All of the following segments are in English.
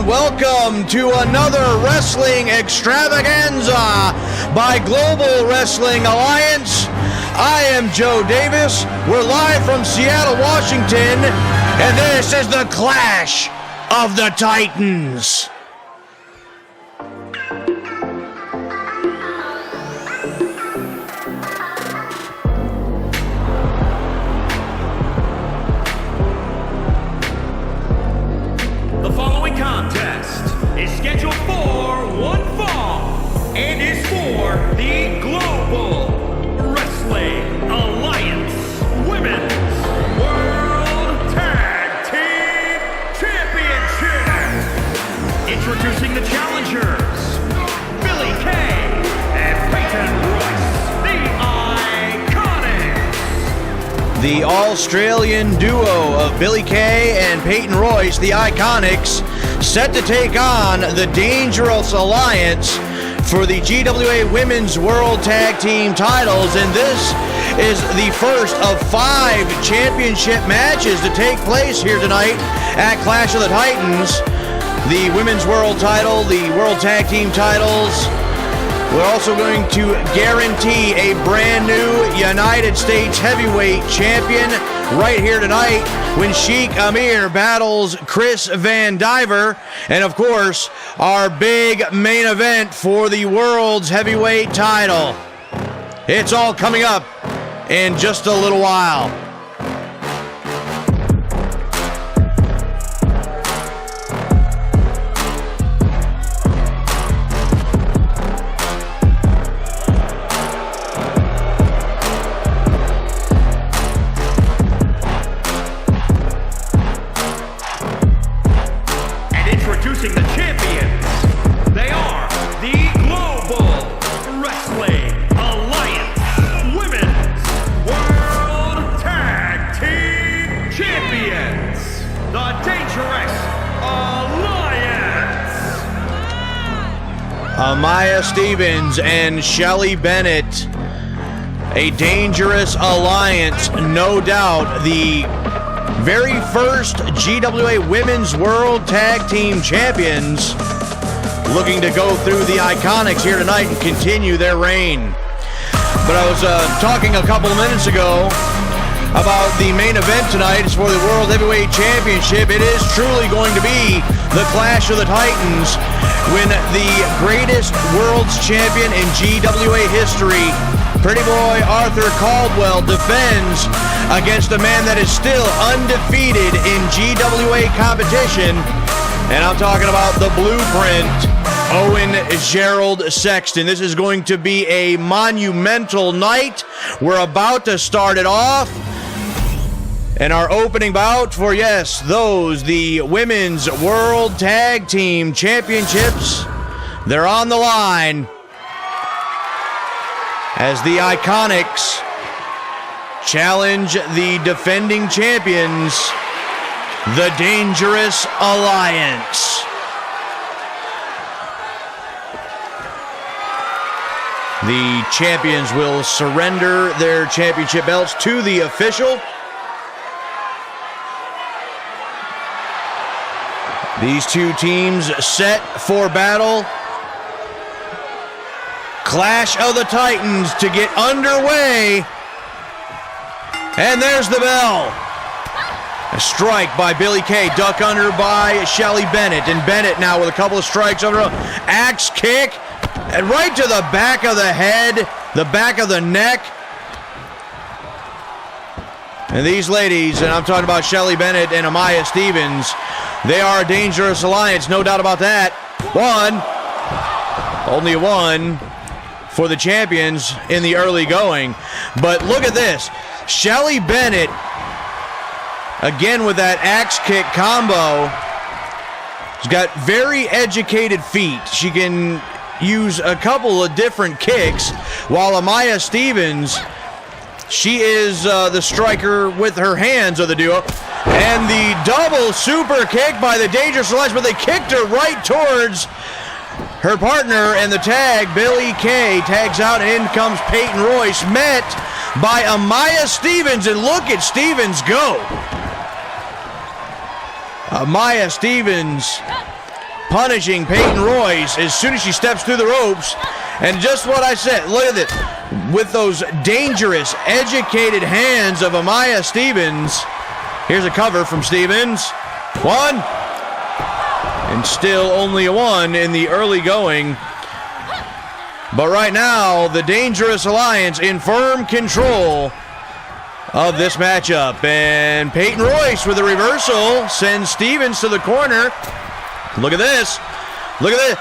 welcome to another wrestling extravaganza by Global Wrestling Alliance. I am Joe Davis. We're live from Seattle, Washington, and this is the Clash of the Titans. The following contest is scheduled for one fall and is for the Global Wrestling Alliance Women's World Tag Team Championship. Introducing the challengers, Billie Kay and Peyton Royce, the Iconics. The Australian duo of Billie Kay and Peyton Royce, the Iconics, set to take on the Dangerous Alliance for the GWA Women's World Tag Team titles, and this is the first of 5 championship matches to take place here tonight at Clash of the Titans. The Women's World title, the World Tag Team titles. We're also going to guarantee a brand new United States Heavyweight Champion right here tonight when Sheik Amir battles Chris Vandiver. And of course, our big main event for the World's Heavyweight title. It's all coming up in just a little while. Introducing the champions, they are the Global Wrestling Alliance Women's World Tag Team Champions, the Dangerous Alliance. Amaya Stevens and Shelly Bennett, a Dangerous Alliance, no doubt the very first GWA Women's World Tag Team Champions, looking to go through the Iconics here tonight and continue their reign. But I was talking a couple of minutes ago about the main event tonight. It's for the World Heavyweight Championship. It is truly going to be the Clash of the Titans when the greatest World's Champion in GWA history, Pretty Boy Arthur Caldwell, defends against a man that is still undefeated in GWA competition. And I'm talking about the Blueprint, Owen Gerald Sexton. This is going to be a monumental night. We're about to start it off. And our opening bout for, yes, the Women's World Tag Team Championships. They're on the line as the Iconics challenge the defending champions, the Dangerous Alliance. The champions will surrender their championship belts to the official. These two teams set for battle. Clash of the Titans to get underway. And there's the bell. A strike by Billie Kay, duck under by Shelly Bennett. And Bennett now with a couple of strikes over axe kick. And right to the back of the head, the back of the neck. And these ladies, and I'm talking about Shelly Bennett and Amaya Stevens, they are a Dangerous Alliance, no doubt about that. Only one for the champions in the early going. But look at this. Shelly Bennett, again with that axe kick combo, has got very educated feet. She can use a couple of different kicks, while Amaya Stevens, she is the striker with her hands of the duo. And the double super kick by the Dangerous Alliance, but they kicked her right towards her partner, and the tag, Billie Kay, tags out, and in comes Peyton Royce, met by Amaya Stevens, and look at Stevens go. Amaya Stevens punishing Peyton Royce as soon as she steps through the ropes. And just what I said, look at this. With those dangerous, educated hands of Amaya Stevens. Here's a cover from Stevens. 1. And still only a 1 in the early going. But right now, the Dangerous Alliance in firm control of this matchup. And Peyton Royce with a reversal sends Stevens to the corner. Look at this. Look at this.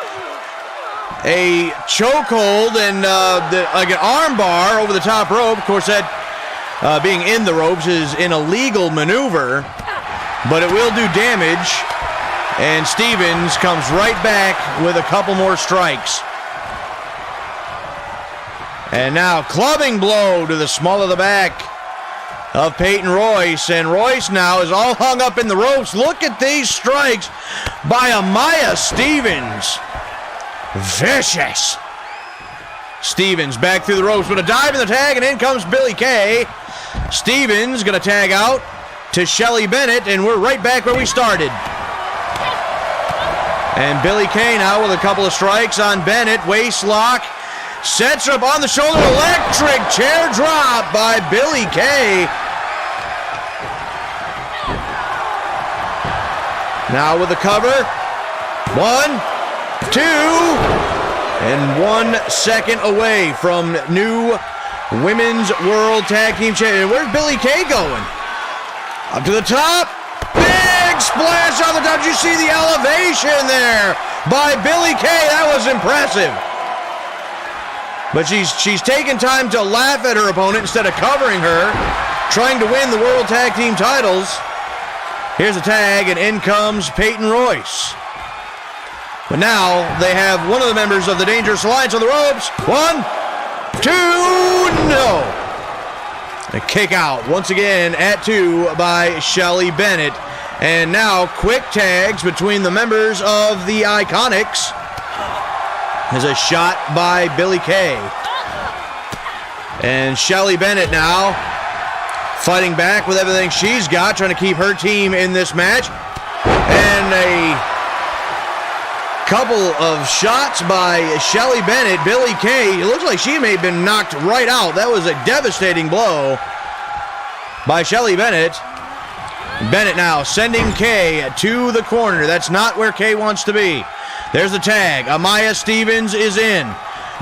A chokehold and like an arm bar over the top rope. Of course, that being in the ropes is an illegal maneuver, but it will do damage. And Stevens comes right back with a couple more strikes. And now clubbing blow to the small of the back of Peyton Royce. And Royce now is all hung up in the ropes. Look at these strikes by Amaya Stevens. Vicious. Stevens back through the ropes with a dive in the tag, and in comes Billie Kay. Stevens going to tag out to Shelly Bennett, and we're right back where we started. And Billie Kay now with a couple of strikes on Bennett. Waist lock. Sets her up on the shoulder. Electric chair drop by Billie Kay. Now with the cover. 1, 2, and 1 second away from new Women's World Tag Team Champion. Where's Billie Kay going? Up to the top. Big splash on the top. Did you see the elevation there by Billie Kay? That was impressive. But she's taken time to laugh at her opponent instead of covering her, trying to win the World Tag Team titles. Here's a tag, and in comes Peyton Royce. But now they have one of the members of the Dangerous Alliance on the ropes. 1, 2, no. A kick out once again at 2 by Shelly Bennett. And now quick tags between the members of the Iconics. There's a shot by Billie Kay. And Shelly Bennett now fighting back with everything she's got, trying to keep her team in this match. And a couple of shots by Shelly Bennett. Billie Kay, it looks like she may have been knocked right out. That was a devastating blow by Shelly Bennett. Bennett now sending Kay to the corner. That's not where Kay wants to be. There's the tag. Amaya Stevens is in.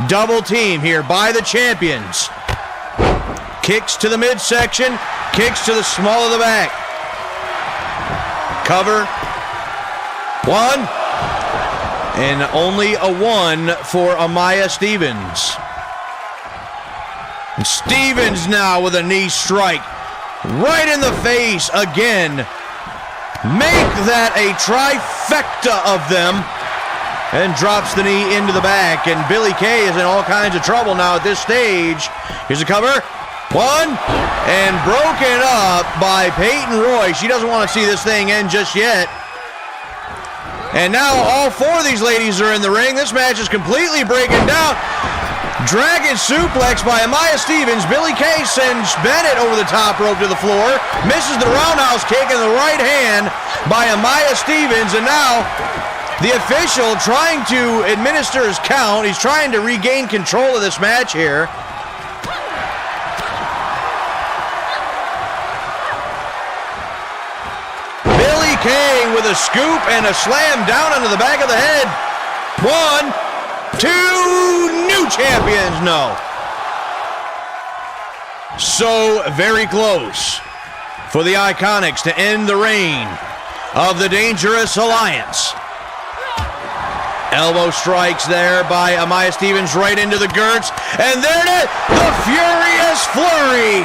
Double team here by the champions. Kicks to the midsection. Kicks to the small of the back. Cover. 1. And only a 1 for Amaya Stevens. And Stevens now with a knee strike. Right in the face again. Make that a trifecta of them. And drops the knee into the back. And Billie Kay is in all kinds of trouble now at this stage. Here's a cover. 1. And broken up by Peyton Royce. She doesn't want to see this thing end just yet. And now all 4 of these ladies are in the ring. This match is completely breaking down. Dragon suplex by Amaya Stevens. Billie Kay sends Bennett over the top rope to the floor. Misses the roundhouse kick in the right hand by Amaya Stevens. And now the official trying to administer his count. He's trying to regain control of this match here. Billie Kay with a scoop and a slam down onto the back of the head. 1, 2, new champions, no. So very close for the Iconics to end the reign of the Dangerous Alliance. Elbow strikes there by Amaya Stevens right into the girts. And there it is, the Furious Flurry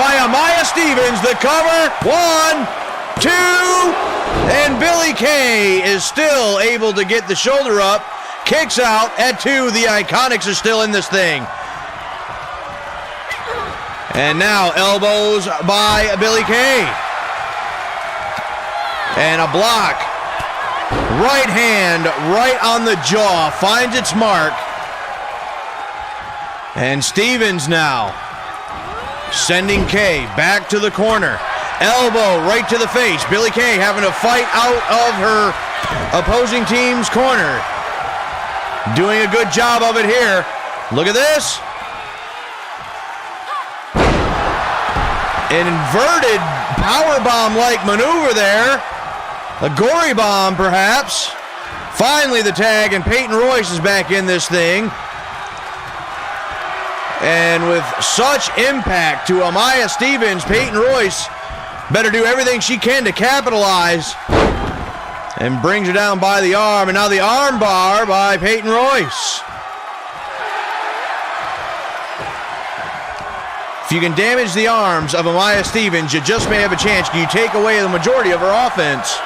by Amaya Stevens. The cover, 1, 2, and Billie Kay is still able to get the shoulder up. Kicks out at 2. The Iconics are still in this thing. And now elbows by Billie Kay. And a block. Right hand right on the jaw finds its mark. And Stevens now sending Kay back to the corner. Elbow right to the face. Billie Kay having to fight out of her opposing team's corner. Doing a good job of it here. Look at this. An inverted powerbomb-like maneuver there. A gory bomb, perhaps. Finally, the tag, and Peyton Royce is back in this thing. And with such impact to Amaya Stevens, Peyton Royce better do everything she can to capitalize. And brings her down by the arm. And now the arm bar by Peyton Royce. If you can damage the arms of Amaya Stevens, you just may have a chance. You take away the majority of her offense.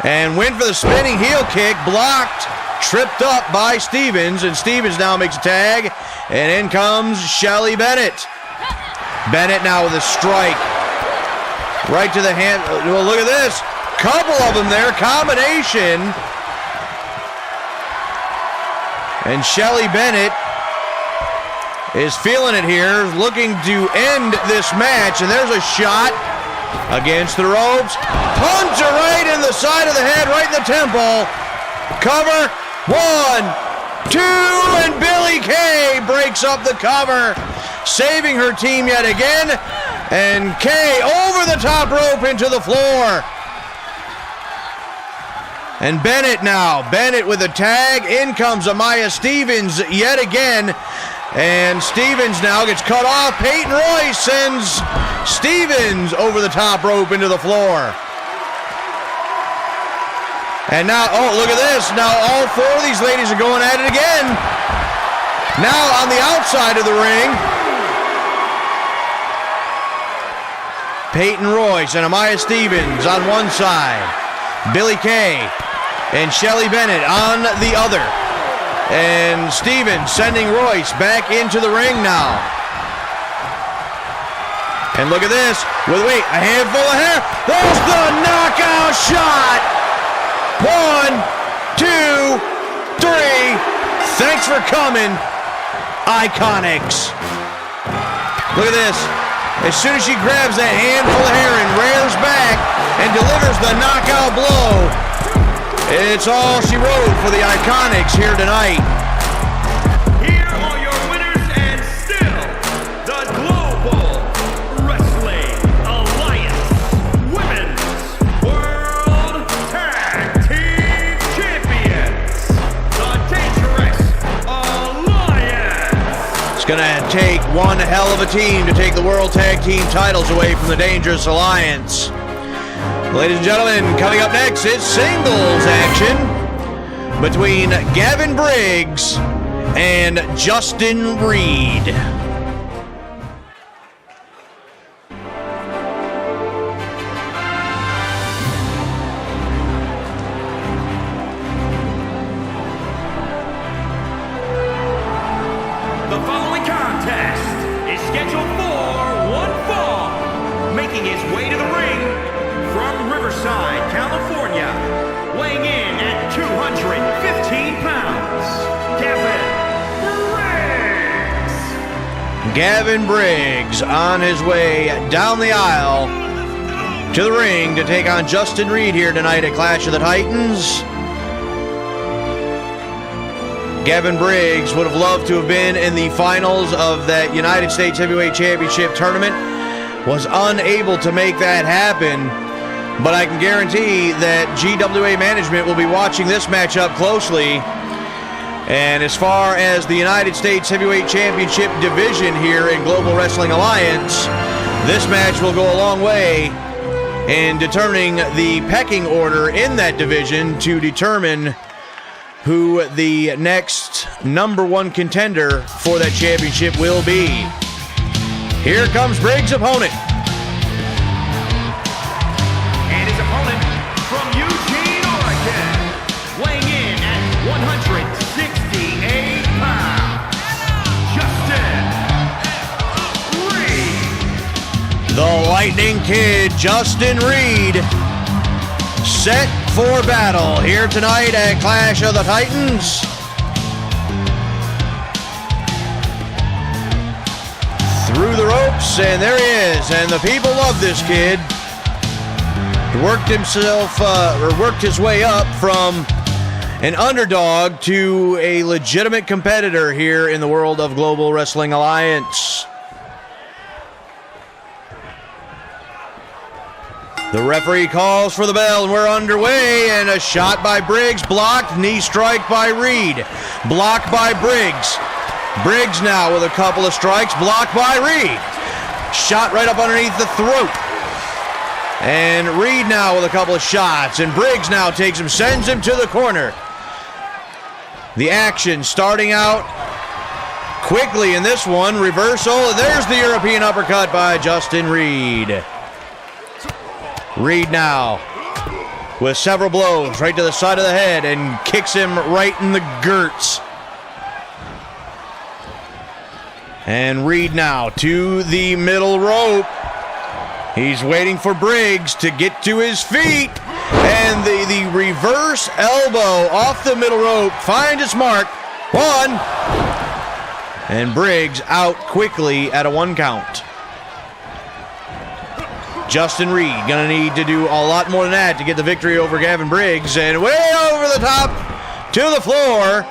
And went for the spinning heel kick, blocked, tripped up by Stevens, and Stevens now makes a tag, and in comes Shelly Bennett. Bennett now with a strike. Right to the hand. Well, look at this. Couple of them there, combination. And Shelly Bennett is feeling it here, looking to end this match, and there's a shot against the ropes. Punch her right in the side of the head, right in the temple. Cover. 1, 2, and Billie Kay breaks up the cover, saving her team yet again. And Kay over the top rope into the floor. And Bennett now. Bennett with a tag. In comes Amaya Stevens yet again. And Stevens now gets cut off. Peyton Royce sends Stevens over the top rope into the floor. And now, oh, look at this. Now all four of these ladies are going at it again. Now on the outside of the ring, Peyton Royce and Amaya Stevens on one side. Billie Kay and Shelly Bennett on the other. And Stevens sending Royce back into the ring now. And look at this. Wait, a handful of hair. There's the knockout shot. 1, 2, 3. Thanks for coming, Iconics. Look at this. As soon as she grabs that handful of hair and rears back and delivers the knockout blow, it's all she wrote for the Iconics here tonight. Here are your winners and still the Global Wrestling Alliance Women's World Tag Team Champions, the Dangerous Alliance. It's going to take one hell of a team to take the World Tag Team titles away from the Dangerous Alliance. Ladies and gentlemen, coming up next is singles action between Gavin Briggs and Justin Reed. The following contest is scheduled for one fall, making his way to the ring from Riverside, California, weighing in at 215 pounds, Gavin Briggs. Gavin Briggs on his way down the aisle to the ring to take on Justin Reed here tonight at Clash of the Titans. Gavin Briggs would have loved to have been in the finals of that United States Heavyweight Championship tournament, was unable to make that happen. But I can guarantee that GWA management will be watching this matchup closely. And as far as the United States Heavyweight Championship division here in Global Wrestling Alliance, this match will go a long way in determining the pecking order in that division to determine who the next #1 contender for that championship will be. Here comes Briggs' opponent. From Eugene, Oregon, weighing in at 168 pounds, Justin Reed. The Lightning Kid, Justin Reed, set for battle here tonight at Clash of the Titans. Through the ropes, and there he is, and the people love this kid. worked his way up from an underdog to a legitimate competitor here in the world of Global Wrestling Alliance. The referee calls for the bell, and we're underway, and a shot by Briggs, blocked, knee strike by Reed, blocked by Briggs. Briggs now with a couple of strikes, blocked by Reed. Shot right up underneath the throat. And Reed now with a couple of shots, and Briggs now takes him, sends him to the corner. The action starting out quickly in this one, reversal. There's the European uppercut by Justin Reed. Reed now with several blows right to the side of the head and kicks him right in the girts. And Reed now to the middle rope. He's waiting for Briggs to get to his feet. And the reverse elbow off the middle rope finds its mark. 1. And Briggs out quickly at a 1 count. Justin Reed gonna need to do a lot more than that to get the victory over Gavin Briggs. And way over the top to the floor.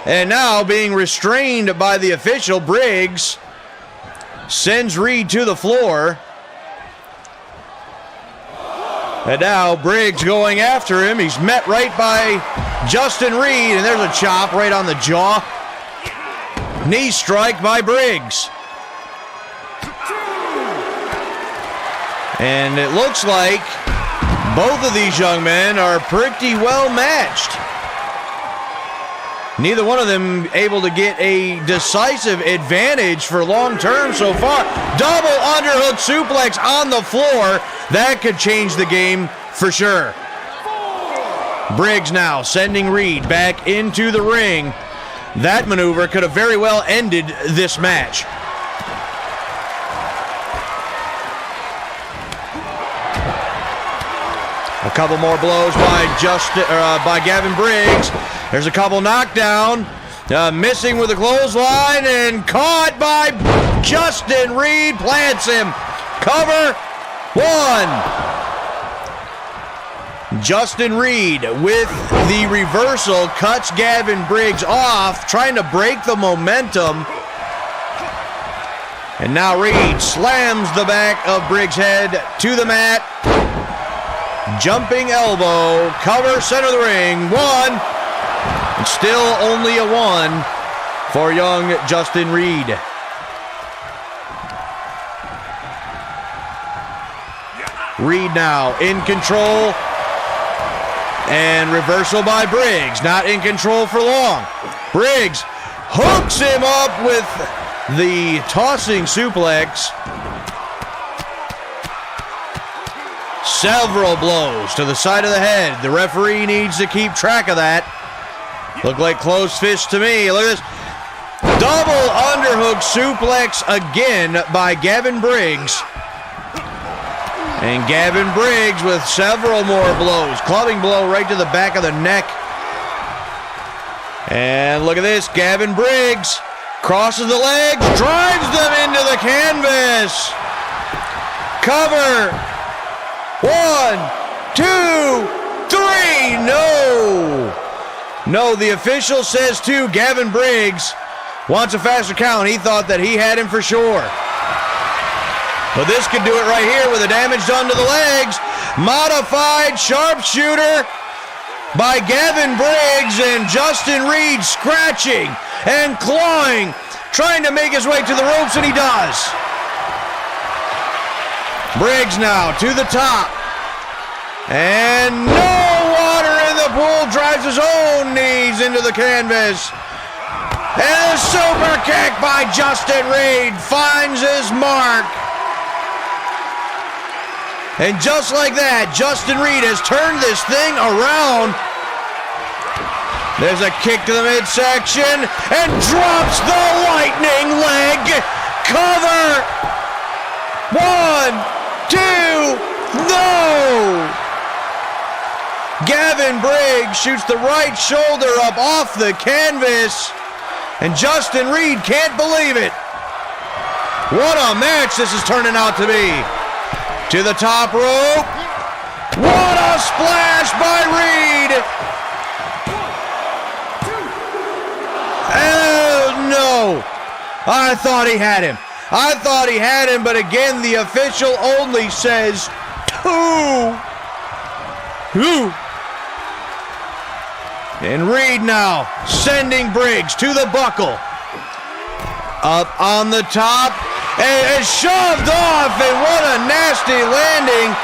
And now being restrained by the official, Briggs sends Reed to the floor. And now Briggs going after him. He's met right by Justin Reed, and there's a chop right on the jaw. Knee strike by Briggs. And it looks like both of these young men are pretty well matched. Neither one of them able to get a decisive advantage for long term so far. Double underhook suplex on the floor. That could change the game for sure. Briggs now sending Reed back into the ring. That maneuver could have very well ended this match. A couple more blows by Gavin Briggs. There's a couple knockdown. Missing with a clothesline and caught by Justin Reed. Plants him. Cover. 1. Justin Reed with the reversal cuts Gavin Briggs off, trying to break the momentum. And now Reed slams the back of Briggs' head to the mat. Jumping elbow, cover, center of the ring, 1. And still only a 1 for young Justin Reed. Reed now in control. And reversal by Briggs, not in control for long. Briggs hooks him up with the tossing suplex. Several blows to the side of the head. The referee needs to keep track of that. Look like closed fists to me. Look at this. Double underhook suplex again by Gavin Briggs. And Gavin Briggs with several more blows. Clubbing blow right to the back of the neck. And look at this. Gavin Briggs crosses the legs, drives them into the canvas. Cover. 1, 2, 3. No, the official says 2. Gavin Briggs wants a faster count. He thought that he had him for sure. But this could do it right here with the damage done to the legs. Modified sharpshooter by Gavin Briggs, and Justin Reed scratching and clawing, trying to make his way to the ropes, and he does. Briggs now to the top. And no water in the pool, drives his own knees into the canvas. And a super kick by Justin Reed finds his mark. And just like that, Justin Reed has turned this thing around. There's a kick to the midsection and drops the lightning leg. Cover. 1, 2, no! Gavin Briggs shoots the right shoulder up off the canvas, and Justin Reed can't believe it. What a match this is turning out to be. To the top rope, What a splash by Reed! Oh, no! I thought he had him. I thought he had him, but again, the official only says 2. And Reed now sending Briggs to the buckle. Up on the top and shoved off, and what a nasty landing.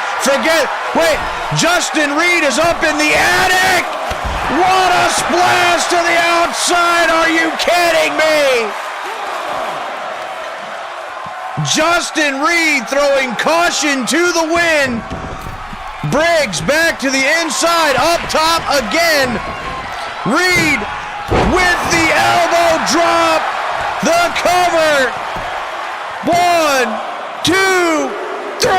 Wait, Justin Reed is up in the attic. What a splash to the outside. Are you kidding me? Justin Reed throwing caution to the wind. Briggs back to the inside, up top again. Reed with the elbow drop. The cover. 1, 2, 3.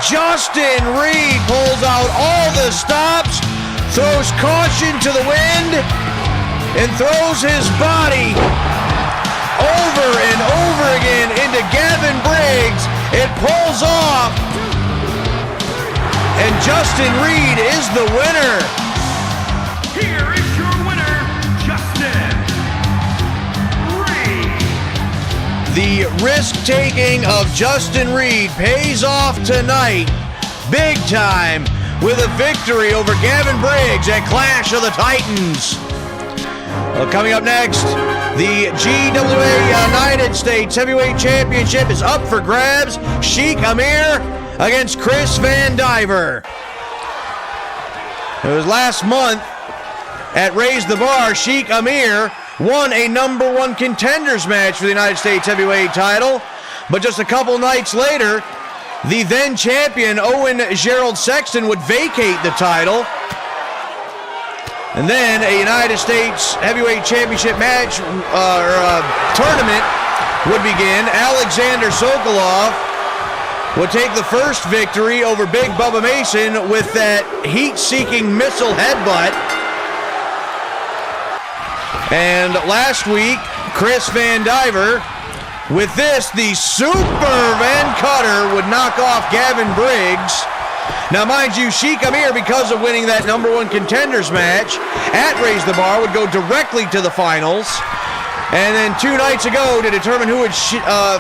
Justin Reed pulls out all the stops, throws caution to the wind, and throws his body over and over again into Gavin Briggs. It pulls off, and Justin Reed is the winner. Here is your winner, Justin Reed. The risk-taking of Justin Reed pays off tonight, big time, with a victory over Gavin Briggs at Clash of the Titans. Well, coming up next, the GWA United States Heavyweight Championship is up for grabs. Sheik Amir against Chris Vandiver. It was last month at Raise the Bar, Sheik Amir won a number 1 contenders match for the United States Heavyweight title, but just a couple nights later, the then champion Owen Gerald Sexton would vacate the title. And then a United States Heavyweight Championship match tournament would begin. Aleksander Sokolov would take the first victory over Big Bubba Mason with that heat-seeking missile headbutt. And last week, Chris Vandiver, with this, the Super Van Cutter would knock off Gavin Briggs. Now, mind you, Sheik Amir, because of winning that number 1 contenders match at Raise the Bar, would go directly to the finals. And then 2 nights ago, to determine who would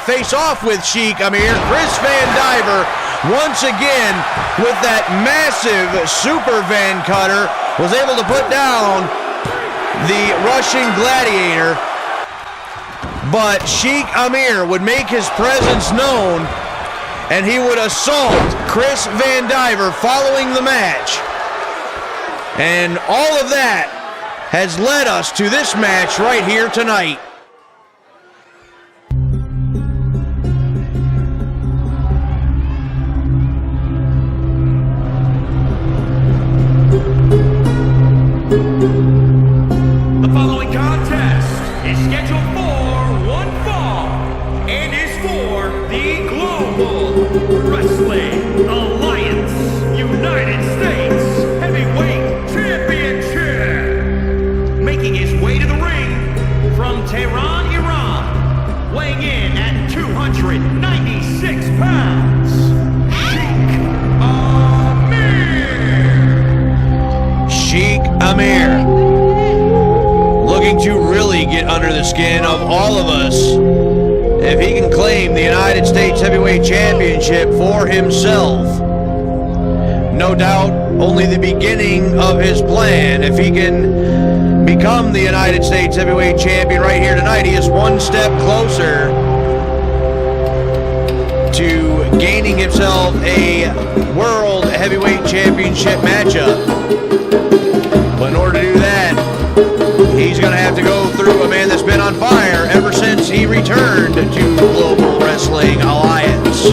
face off with Sheik Amir, Chris Vandiver, once again, with that massive Super Van Cutter, was able to put down the Russian Gladiator. But Sheik Amir would make his presence known, and he would assault Chris Vandiver following the match. And all of that has led us to this match right here tonight. The following contest is scheduled for 1 fall and is for the Global Wrestling Alliance United States Heavyweight Championship. Making his way to the ring from Tehran, Iran, weighing in at 296 pounds, Sheik Amir, looking to really get under the skin of all of us. If he can claim the United States Heavyweight Championship for himself, no doubt only the beginning of his plan. If he can become the United States Heavyweight Champion right here tonight, he is one step closer to gaining himself a World Heavyweight Championship matchup. But in order to do that, he's going to have to go through a man that's been on fire ever since he returned to Global Wrestling Alliance.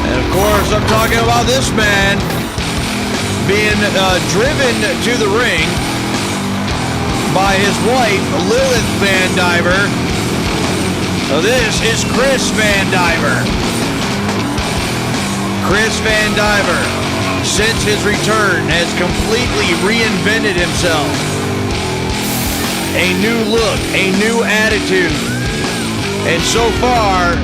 And of course, I'm talking about this man being driven to the ring by his wife, Lilith Vandiver. So this is Chris Vandiver. Chris Vandiver, since his return, has completely reinvented himself. A new look, a new attitude. And so far,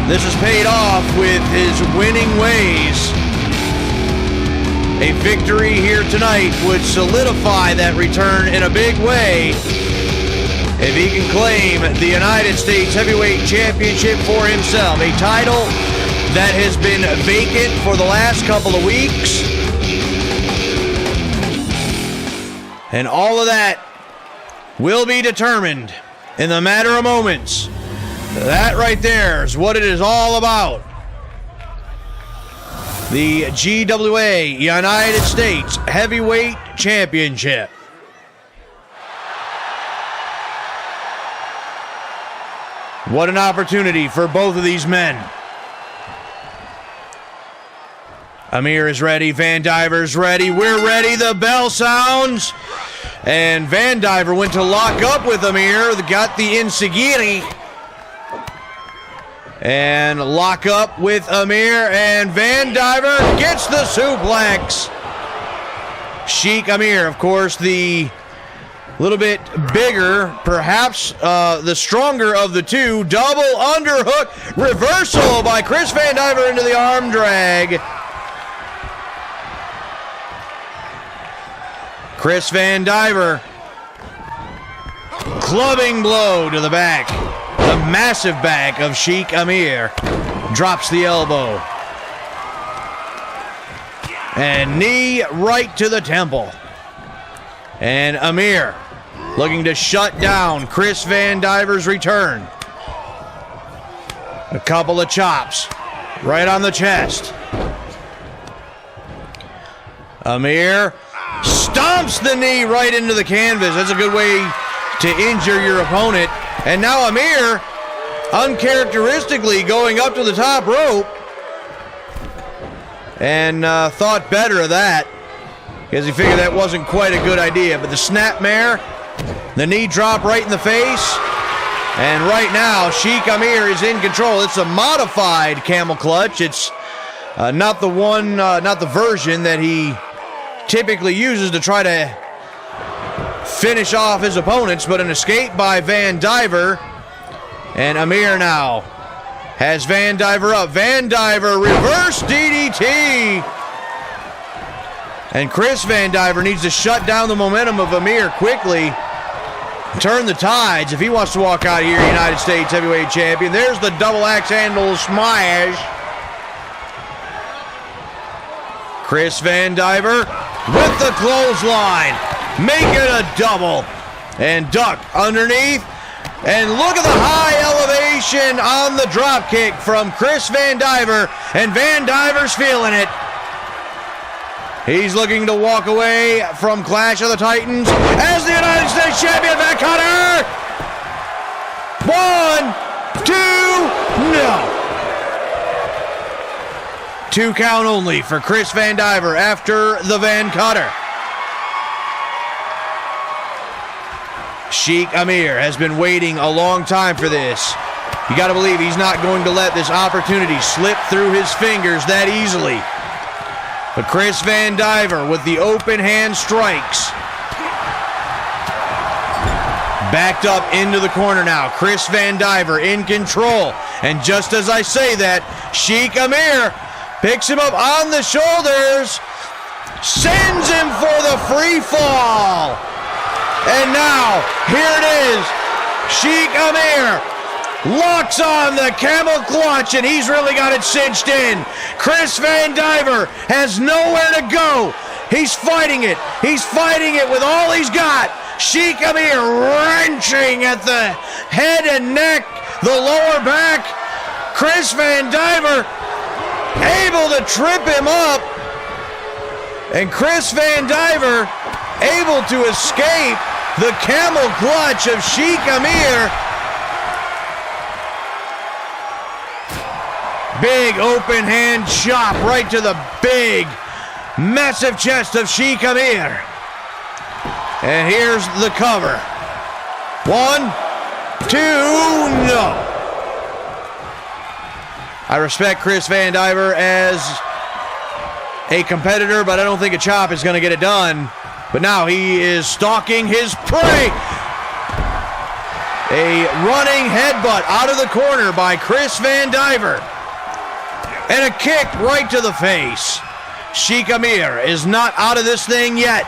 this has paid off with his winning ways. A victory here tonight would solidify that return in a big way if he can claim the United States Heavyweight Championship for himself. A title that has been vacant for the last couple of weeks. And all of that will be determined in the matter of moments. That right there is what it is all about. The GWA United States Heavyweight Championship. What an opportunity for both of these men. Amir is ready. Vandiver's ready. We're ready. The bell sounds. And Vandiver went to lock up with Amir. Got the Insigiri. And lock up with Amir, and Vandiver gets the suplex. Sheik Amir, of course, the little bit bigger, perhaps the stronger of the two. Double underhook reversal by Chris Vandiver into the arm drag. Chris Vandiver, clubbing blow to the back. The massive back of Sheik Amir. Drops the elbow. And knee right to the temple. And Amir looking to shut down Chris Vandiver's return. A couple of chops right on the chest. Amir stomps the knee right into the canvas. That's a good way to injure your opponent. And now Amir, uncharacteristically going up to the top rope. And thought better of that, because he figured that wasn't quite a good idea. But the snapmare, the knee drop right in the face. And right now, Sheik Amir is in control. It's a modified camel clutch. It's not the one, not the version that he typically uses to try to finish off his opponents, but an escape by Vandiver. And Amir now has Vandiver up. Vandiver reverse DDT. And Chris Vandiver needs to shut down the momentum of Amir quickly. Turn the tides if he wants to walk out here United States Heavyweight Champion. There's the double axe handle smash. Chris Vandiver with the clothesline. Make it a double. And duck underneath. And look at the high elevation on the drop kick from Chris Vandiver. And Vandiver's feeling it. He's looking to walk away from Clash of the Titans as the United States Champion. Back cutter. 1, 2, no. 2 count only for Chris Vandiver after the Van Cutter. Sheik Amir has been waiting a long time for this. You got to believe he's not going to let this opportunity slip through his fingers that easily. But Chris Vandiver with the open hand strikes. Backed up into the corner now. Chris Vandiver in control. And just as I say that, Sheik Amir picks him up on the shoulders. Sends him for the free fall. And now, here it is. Sheik Amir locks on the camel clutch, and he's really got it cinched in. Chris Vandiver has nowhere to go. He's fighting it. He's fighting it with all he's got. Sheik Amir wrenching at the head and neck, the lower back. Chris Vandiver able to trip him up. And Chris Vandiver able to escape the camel clutch of Sheik Amir. Big open hand chop right to the big, massive chest of Sheik Amir. And here's the cover. 1, 2, no. I respect Chris Vandiver as a competitor, but I don't think a chop is going to get it done. But now he is stalking his prey. A running headbutt out of the corner by Chris Vandiver. And a kick right to the face. Sheik Amir is not out of this thing yet.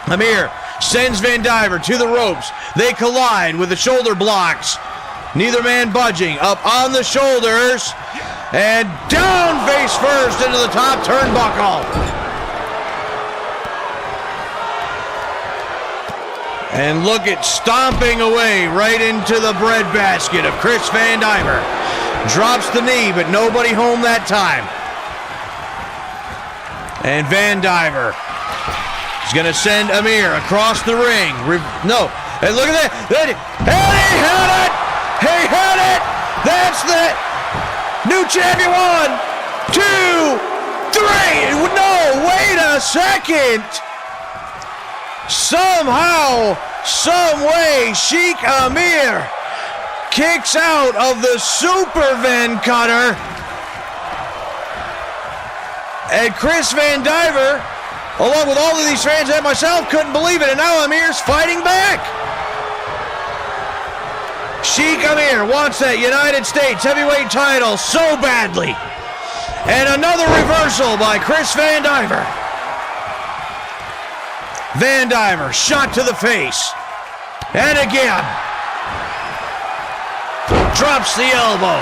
Amir sends Vandiver to the ropes. They collide with the shoulder blocks. Neither man budging. Up on the shoulders. And down face first into the top turnbuckle. And look at stomping away right into the breadbasket of Chris Vandiver. Drops the knee, but nobody home that time. And Vandiver is going to send Amir across the ring. No. And look at that. And he had it. He had it. That's the new champion. 1, 2, 3. No, wait a second. Somehow, some way, Sheik Amir kicks out of the Super Van Cutter. And Chris Vandiver, along with all of these fans and myself, couldn't believe it. And now Amir's fighting back. Sheik Amir wants that United States heavyweight title so badly. And another reversal by Chris Vandiver. Vandiver shot to the face. And again. Drops the elbow.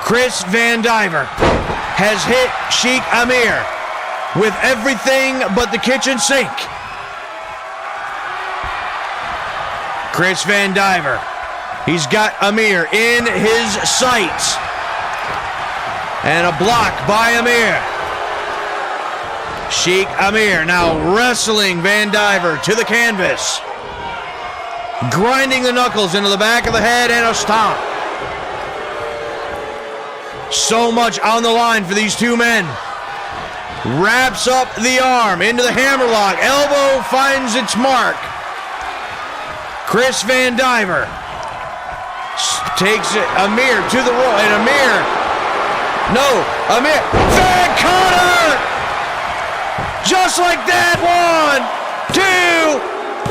Chris Vandiver has hit Sheik Amir with everything but the kitchen sink. Chris Vandiver. He's got Amir in his sights. And a block by Amir. Sheik Amir now wrestling Vandiver to the canvas. Grinding the knuckles into the back of the head and a stomp. So much on the line for these two men. Wraps up the arm into the hammerlock. Elbow finds its mark. Chris Vandiver takes Amir to the rope. And Amir. Van Cutter! Just like that. 1, 2,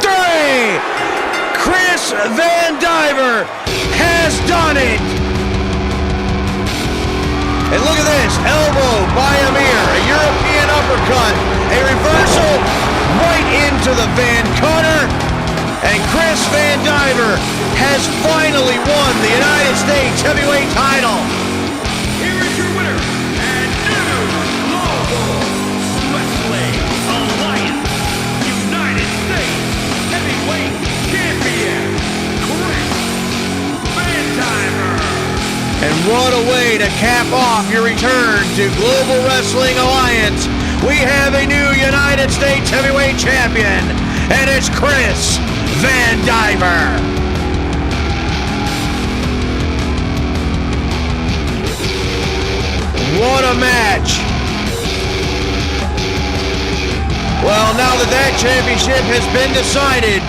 3. Chris Vandiver has done it. And look at this. Elbow by Amir. A European uppercut. A reversal right into the Van Cutter. And Chris Vandiver has finally won the United States heavyweight title. Here is your winner and new Global Wrestling Alliance United States Heavyweight Champion, Chris Vandiver. And what a way to cap off your return to Global Wrestling Alliance. We have a new United States Heavyweight Champion, and it's Chris Vandiver. What a match. Well, now that championship has been decided,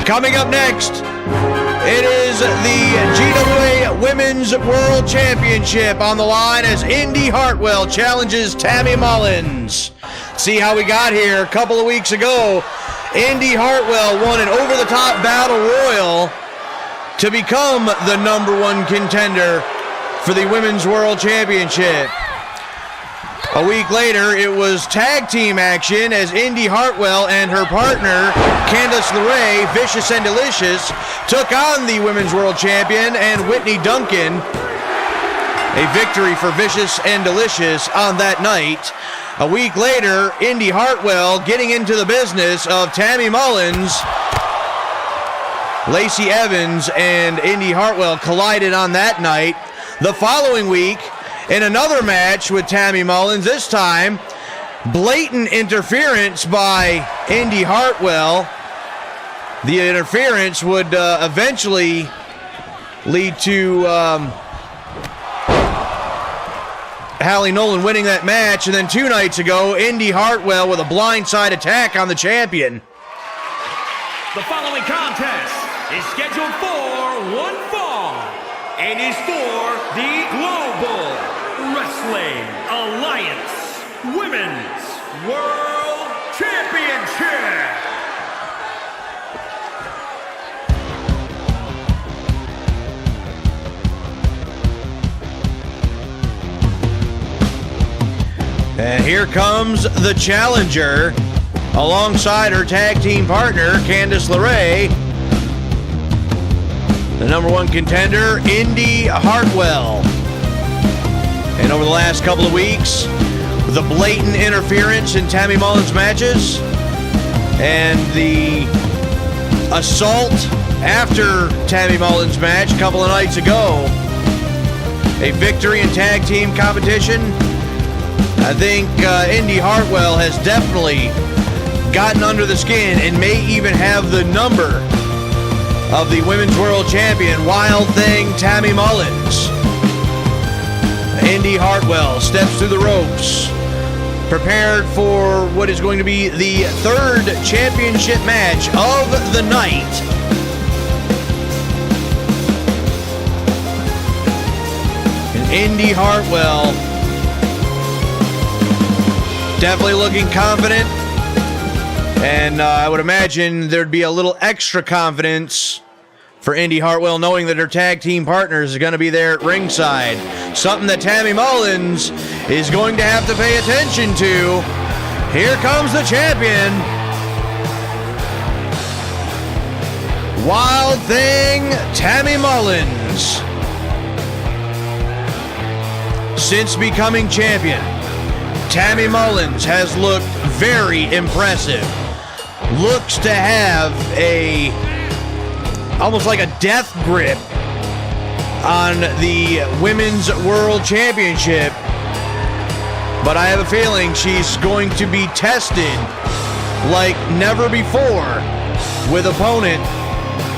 coming up next, it is the GWA Women's World Championship on the line as Indi Hartwell challenges Tammy Mullins. See how we got here a couple of weeks ago. Indi Hartwell won an over-the-top battle royal to become the #1 contender for the Women's World Championship. A week later, it was tag team action as Indi Hartwell and her partner, Candice LeRae, Vicious and Delicious, took on the Women's World Champion and Whitney Duncan. A victory for Vicious and Delicious on that night. A week later, Indi Hartwell getting into the business of Tammy Mullins. Lacey Evans and Indi Hartwell collided on that night. The following week, in another match with Tammy Mullins, this time, blatant interference by Indi Hartwell. The interference would eventually lead to Hallie Nolan winning that match, and then 2 nights ago, Indi Hartwell with a blindside attack on the champion. The following contest is scheduled for one fall, and is for the Global Wrestling Alliance Women's World Championship. And here comes the challenger alongside her tag team partner, Candice LeRae. The number one contender, Indi Hartwell. And over the last couple of weeks, the blatant interference in Tammy Mullins' matches and the assault after Tammy Mullins' match a couple of nights ago, a victory in tag team competition. I think Indi Hartwell has definitely gotten under the skin and may even have the number of the Women's World Champion, Wild Thing Tammy Mullins. Indi Hartwell steps through the ropes, prepared for what is going to be the third championship match of the night. And Indi Hartwell definitely looking confident, and I would imagine there'd be a little extra confidence for Indi Hartwell knowing that her tag team partners is going to be there at ringside. Something that Tammy Mullins is going to have to pay attention to. Here comes the champion. Wild Thing Tammy Mullins. Since becoming champion, Tammy Mullins has looked very impressive. Looks to have almost like a death grip on the Women's World Championship. But I have a feeling she's going to be tested like never before with opponent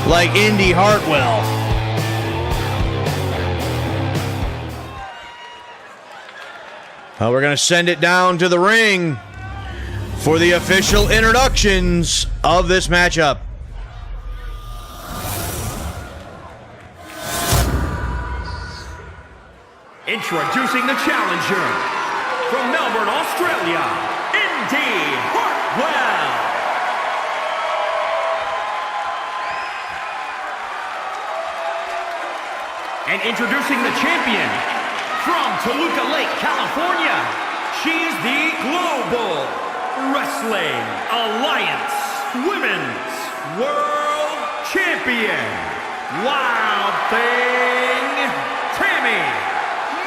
like Indi Hartwell. We're going to send it down to the ring for the official introductions of this matchup. Introducing the challenger from Melbourne, Australia, Indi Hartwell. And introducing the champion from Toluca Lake, California, she's the Global Wrestling Alliance Women's World Champion, Wild Thing Tammy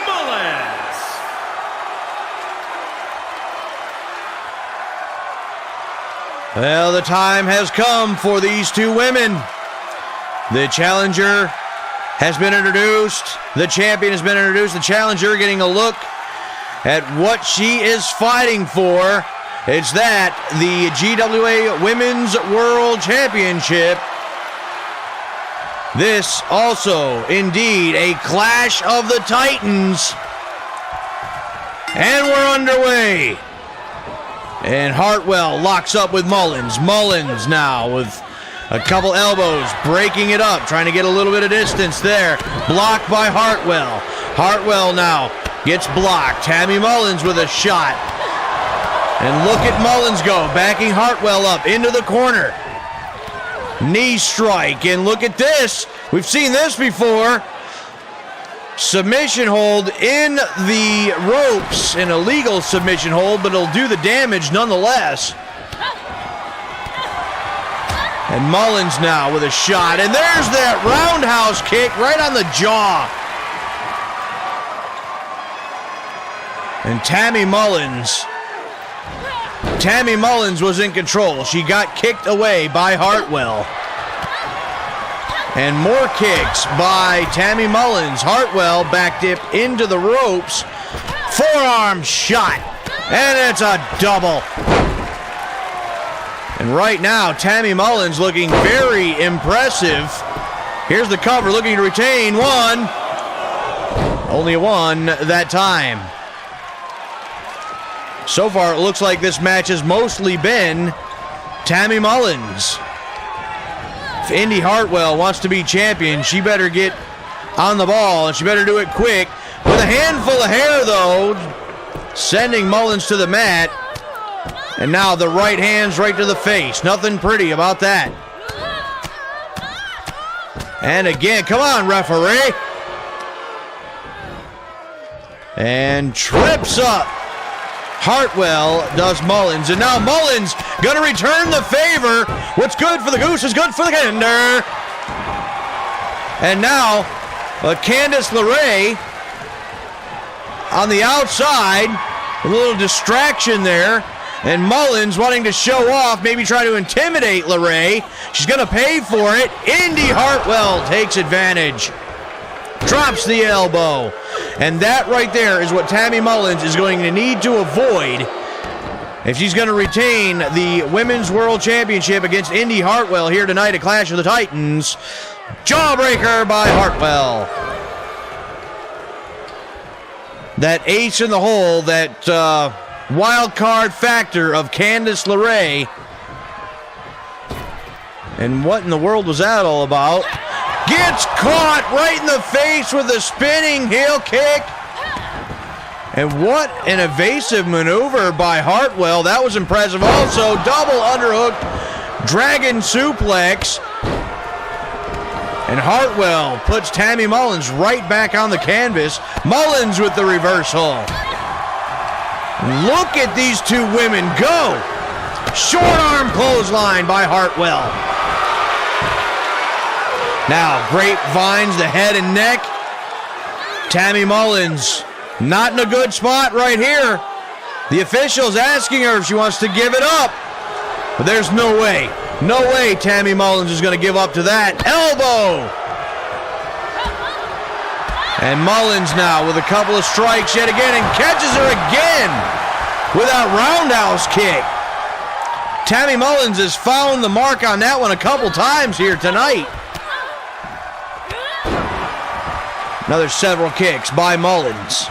Mullins. Well, the time has come for these two women. The challenger has been introduced. The champion has been introduced. The challenger getting a look at what she is fighting for. It's that, the GWA Women's World Championship. This also, indeed, a clash of the Titans. And we're underway. And Hartwell locks up with Mullins. Mullins now with a couple elbows, breaking it up, trying to get a little bit of distance there. Blocked by Hartwell. Hartwell now gets blocked. Tammy Mullins with a shot. And look at Mullins go, backing Hartwell up into the corner. Knee strike, and look at this. We've seen this before. Submission hold in the ropes, an illegal submission hold, but it'll do the damage nonetheless. And Mullins now with a shot, and there's that roundhouse kick right on the jaw. And Tammy Mullins was in control. She got kicked away by Hartwell. And more kicks by Tammy Mullins. Hartwell backed it into the ropes. Forearm shot. And it's a double. And right now, Tammy Mullins looking very impressive. Here's the cover, looking to retain one. Only a one that time. So far, it looks like this match has mostly been Tammy Mullins. If Indi Hartwell wants to be champion, she better get on the ball, and she better do it quick. With a handful of hair, though, sending Mullins to the mat. And now the right hand's right to the face. Nothing pretty about that. And again, come on, referee. And trips up. Hartwell does Mullins. And now Mullins going to return the favor. What's good for the goose is good for the gander. And now Candice LeRae on the outside. A little distraction there. And Mullins wanting to show off, maybe try to intimidate LeRae. She's going to pay for it. Indi Hartwell takes advantage. Drops the elbow. And that right there is what Tammy Mullins is going to need to avoid if she's going to retain the Women's World Championship against Indi Hartwell here tonight at Clash of the Titans. Jawbreaker by Hartwell. That ace in the hole, that wild card factor of Candice LeRae. And what in the world was that all about? Gets caught right in the face with a spinning heel kick. And what an evasive maneuver by Hartwell. That was impressive. Also, double underhook dragon suplex. And Hartwell puts Tammy Mullins right back on the canvas. Mullins with the reversal. Look at these two women go. Short arm clothesline by Hartwell. Now, grapevines, the head and neck. Tammy Mullins not in a good spot right here. The official's asking her if she wants to give it up. But there's no way. No way Tammy Mullins is going to give up to that. Elbow. And Mullins now with a couple of strikes yet again and catches her again with that roundhouse kick. Tammy Mullins has found the mark on that one a couple times here tonight. Another several kicks by Mullins.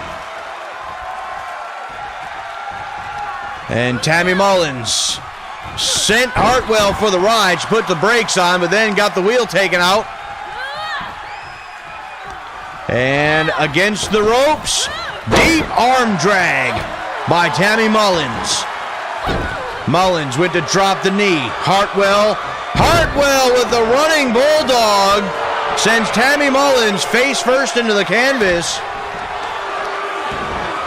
And Tammy Mullins sent Hartwell for the ride. She put the brakes on, but then got the wheel taken out. And against the ropes, deep arm drag by Tammy Mullins. Mullins went to drop the knee. Hartwell with the running bulldog sends Tammy Mullins face first into the canvas.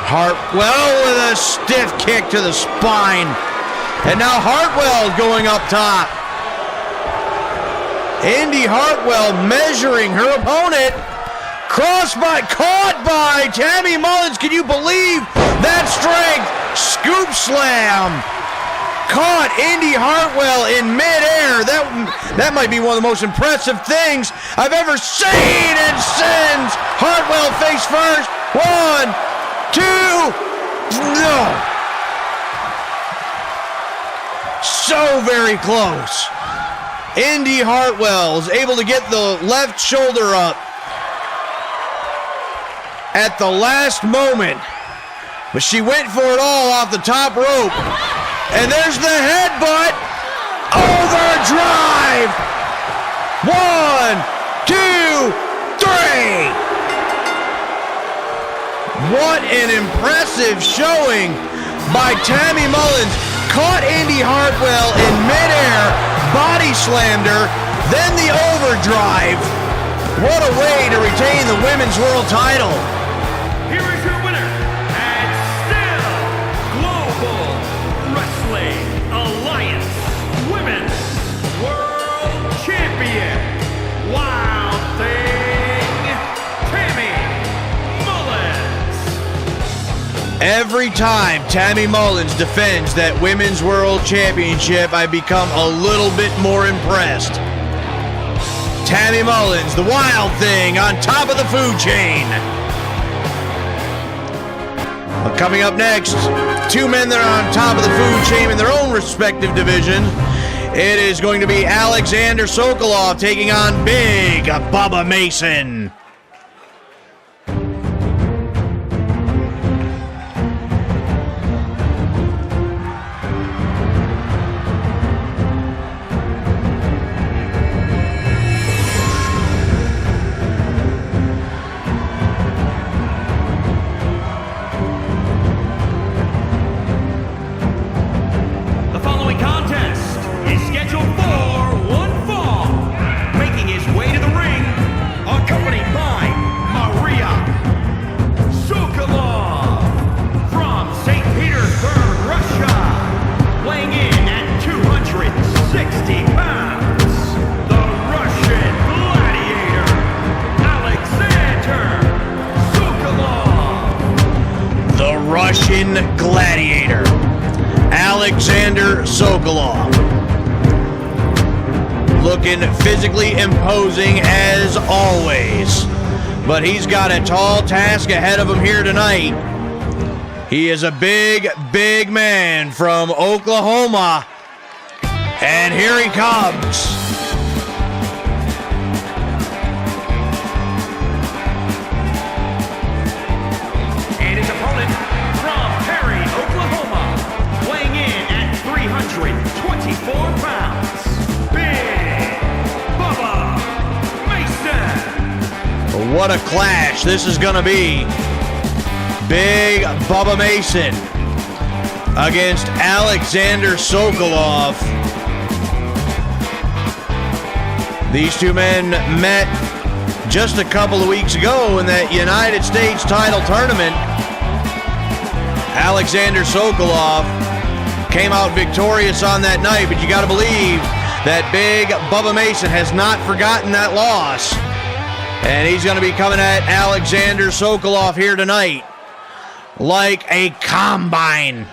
Hartwell with a stiff kick to the spine. And now Hartwell going up top. Indi Hartwell measuring her opponent. Caught by Tammy Mullins. Can you believe that strength? Scoop slam. Caught Indi Hartwell in midair. That might be one of the most impressive things I've ever seen. And sends Hartwell face first. 1, 2, no. So very close. Indi Hartwell is able to get the left shoulder up at the last moment. But she went for it all off the top rope. And there's the headbutt. Overdrive. 1, 2, 3. What an impressive showing by Tammy Mullins. Caught Indi Hartwell in midair, body slammed her, then the overdrive. What a way to retain the Women's World title. Here is your winner, and still Global Wrestling Alliance Women's World Champion, Wild Thing, Tammy Mullins. Every time Tammy Mullins defends that Women's World Championship, I become a little bit more impressed. Tammy Mullins, the Wild Thing, on top of the food chain. Well, coming up next, two men that are on top of the food chain in their own respective division. It is going to be Aleksander Sokolov taking on Big Bubba Mason. Russian Gladiator, Aleksander Sokolov. Looking physically imposing as always, but he's got a tall task ahead of him here tonight. He is a big, big man from Oklahoma, and here he comes. And his opponent from Perry, Oklahoma, weighing in at 324 pounds, Big Bubba Mason. What a clash this is going to be. Big Bubba Mason against Aleksander Sokolov. These two men met just a couple of weeks ago in that United States title tournament. Aleksander Sokolov came out victorious on that night, but you got to believe that Big Bubba Mason has not forgotten that loss. And he's going to be coming at Aleksander Sokolov here tonight like a combine.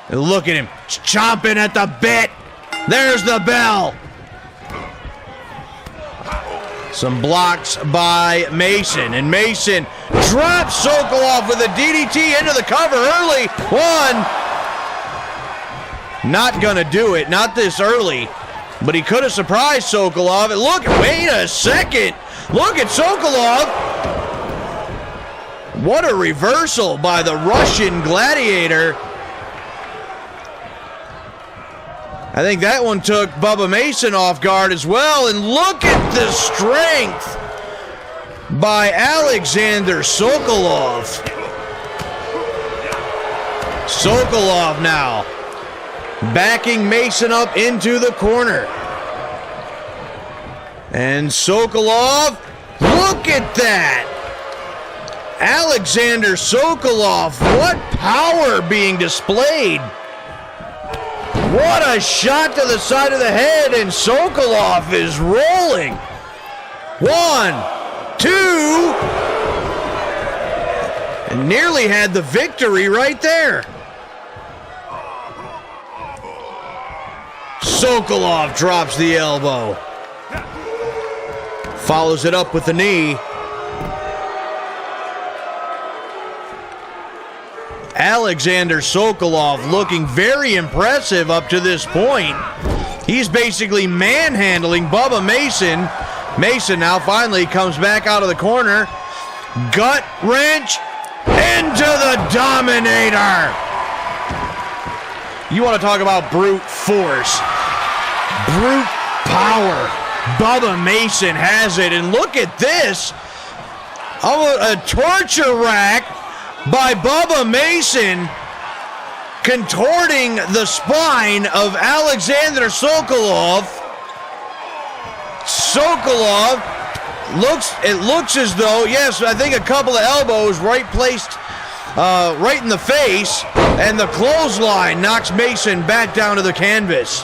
Look at him, chomping at the bit. There's the bell. Some blocks by Mason, and Mason drops Sokolov with a DDT into the cover early. One. Not gonna do it, not this early, but he could have surprised Sokolov. And look, wait a second. Look at Sokolov. What a reversal by the Russian Gladiator. I think that one took Bubba Mason off guard as well. And look at the strength by Aleksander Sokolov. Sokolov now backing Mason up into the corner. And Sokolov, look at that. Aleksander Sokolov, what power being displayed. What a shot to the side of the head, and Sokolov is rolling. 1, 2, and nearly had the victory right there. Sokolov drops the elbow. Follows it up with the knee. Aleksander Sokolov looking very impressive up to this point. He's basically manhandling Bubba Mason. Mason now finally comes back out of the corner. Gut wrench into the Dominator. You want to talk about brute force, brute power. Bubba Mason has it, and look at this. A torture rack by Bubba Mason, contorting the spine of Aleksander Sokolov. Sokolov looks as though, yes, I think a couple of elbows placed right in the face, and the clothesline knocks Mason back down to the canvas.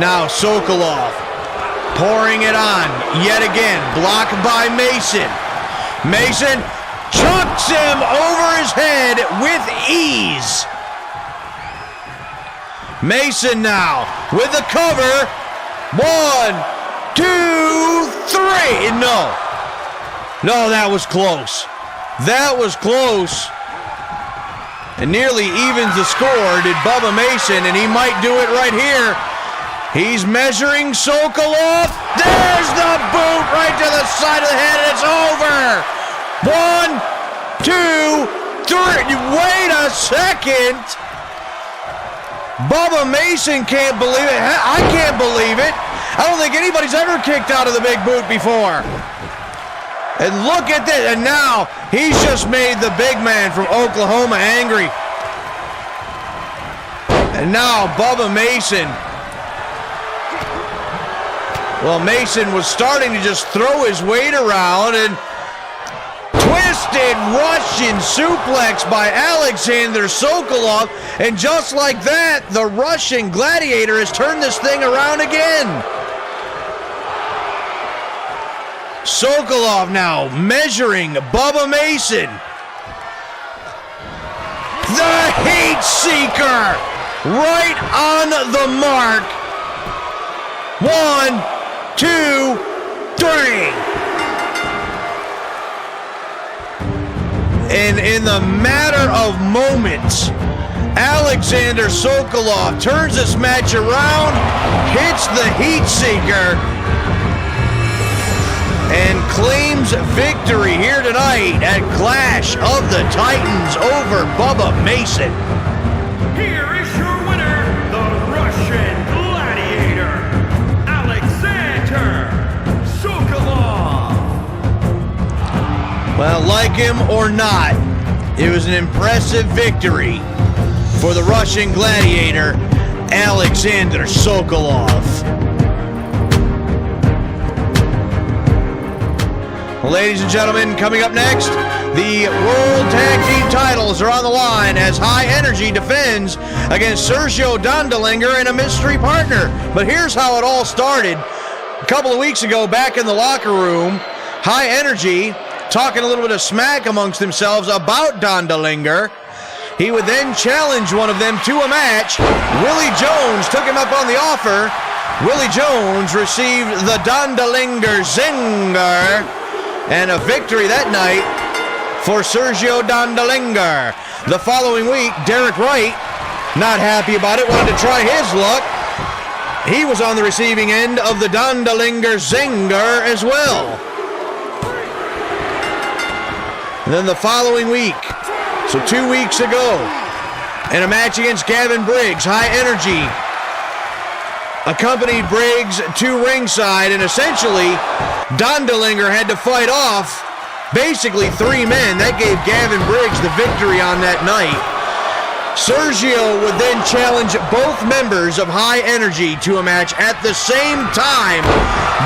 Now Sokolov pouring it on yet again, blocked by Mason. Mason chucks him over his head with ease. Mason now with the cover. 1, 2, 3. No, that was close. That was close. And nearly evens the score, did Bubba Mason, and he might do it right here. He's measuring Sokolov. There's the boot right to the side of the head, and it's over. 1, 2, 3. Wait a second. Bubba Mason can't believe it. I can't believe it. I don't think anybody's ever kicked out of the big boot before. And look at this. And now he's just made the big man from Oklahoma angry. And now Bubba Mason. Well, Mason was starting to just throw his weight around, and twisted Russian suplex by Aleksander Sokolov, and just like that, the Russian Gladiator has turned this thing around again. Sokolov now measuring Bubba Mason. The Heat Seeker right on the mark. 1, 2, 3. And in the matter of moments, Aleksander Sokolov turns this match around, hits the Heat Seeker, and claims victory here tonight at Clash of the Titans over Bubba Mason. Here is your winner, the Russian Gladiator, Aleksander Sokolov. Well, like him or not, it was an impressive victory for the Russian Gladiator, Aleksander Sokolov. Ladies and gentlemen, coming up next, the World Tag Team titles are on the line as High Energy defends against Sergio Dondelinger and a mystery partner. But here's how it all started. A couple of weeks ago, back in the locker room, High Energy talking a little bit of smack amongst themselves about Dondelinger. He would then challenge one of them to a match. Willie Jones took him up on the offer. Willie Jones received the Dondelinger Zinger, and a victory that night for Sergio Dondelinger. The following week, Derek Wright, not happy about it, wanted to try his luck. He was on the receiving end of the Dondelinger Zinger as well. And then the following week, so 2 weeks ago, in a match against Gavin Briggs, High Energy accompanied Briggs to ringside, and essentially Dondelinger had to fight off basically 3 men. That gave Gavin Briggs the victory on that night. Sergio would then challenge both members of High Energy to a match at the same time.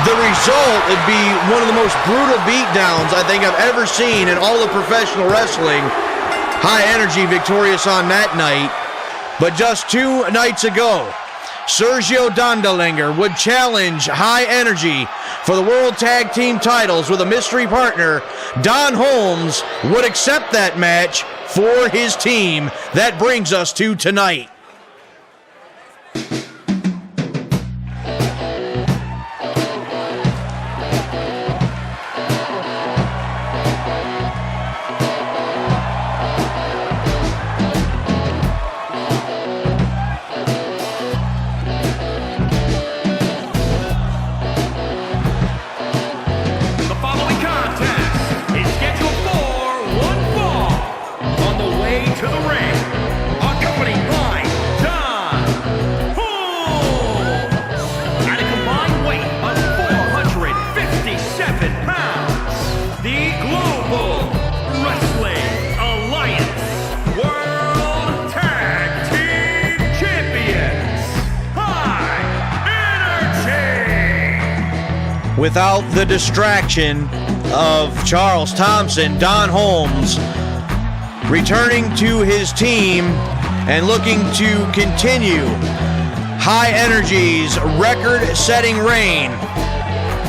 The result would be one of the most brutal beatdowns I think I've ever seen in all of professional wrestling. High Energy victorious on that night. But just 2 nights ago, Sergio Dondelinger would challenge High Energy for the World Tag Team titles with a mystery partner. Don Holmes would accept that match for his team. That brings us to tonight. Without the distraction of Charles Thompson, Don Holmes returning to his team and looking to continue High Energy's record-setting reign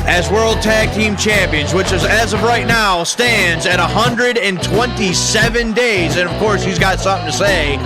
as World Tag Team Champions, which is, as of right now, stands at 127 days. And of course, he's got something to say.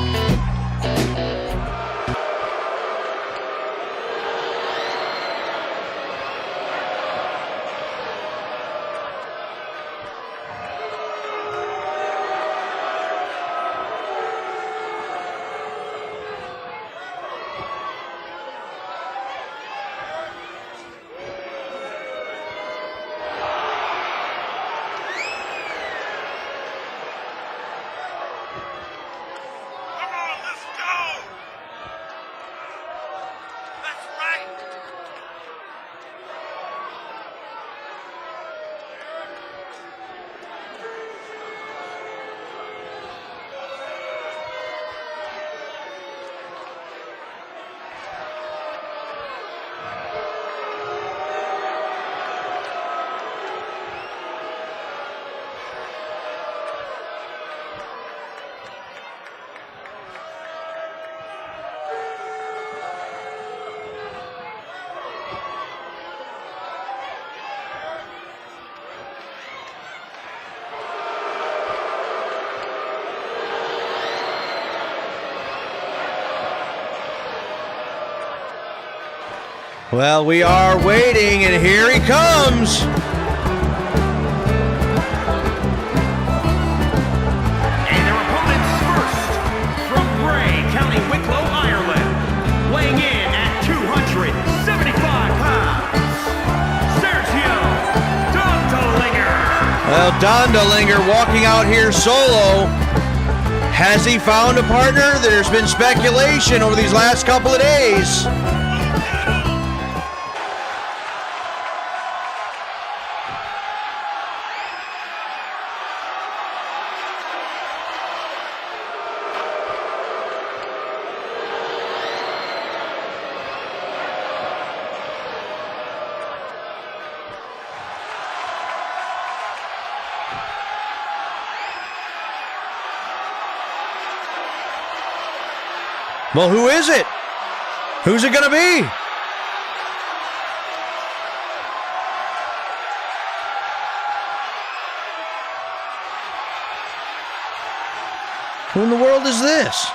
Well, we are waiting, and here he comes. And their opponents first, from Bray, County Wicklow, Ireland, weighing in at 275 pounds, Sergio Dondelinger. Well, Dondelinger walking out here solo. Has he found a partner? There's been speculation over these last couple of days. Well, who is it? Who's it going to be? Who in the world is this?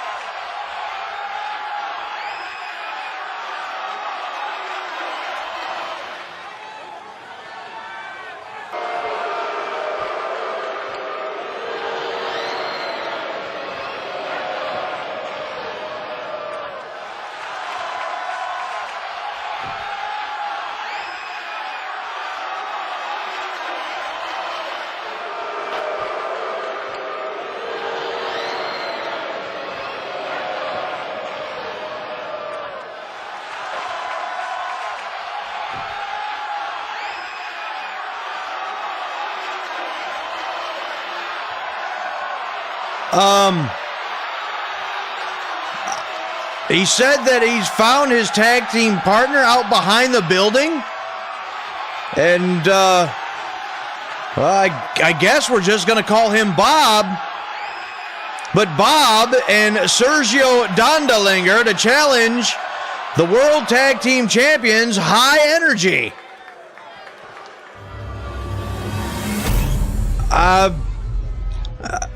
He said that he's found his tag team partner out behind the building. And, well, I guess we're just going to call him Bob. But Bob and Sergio Dondelinger to challenge the World Tag Team Champions, High Energy.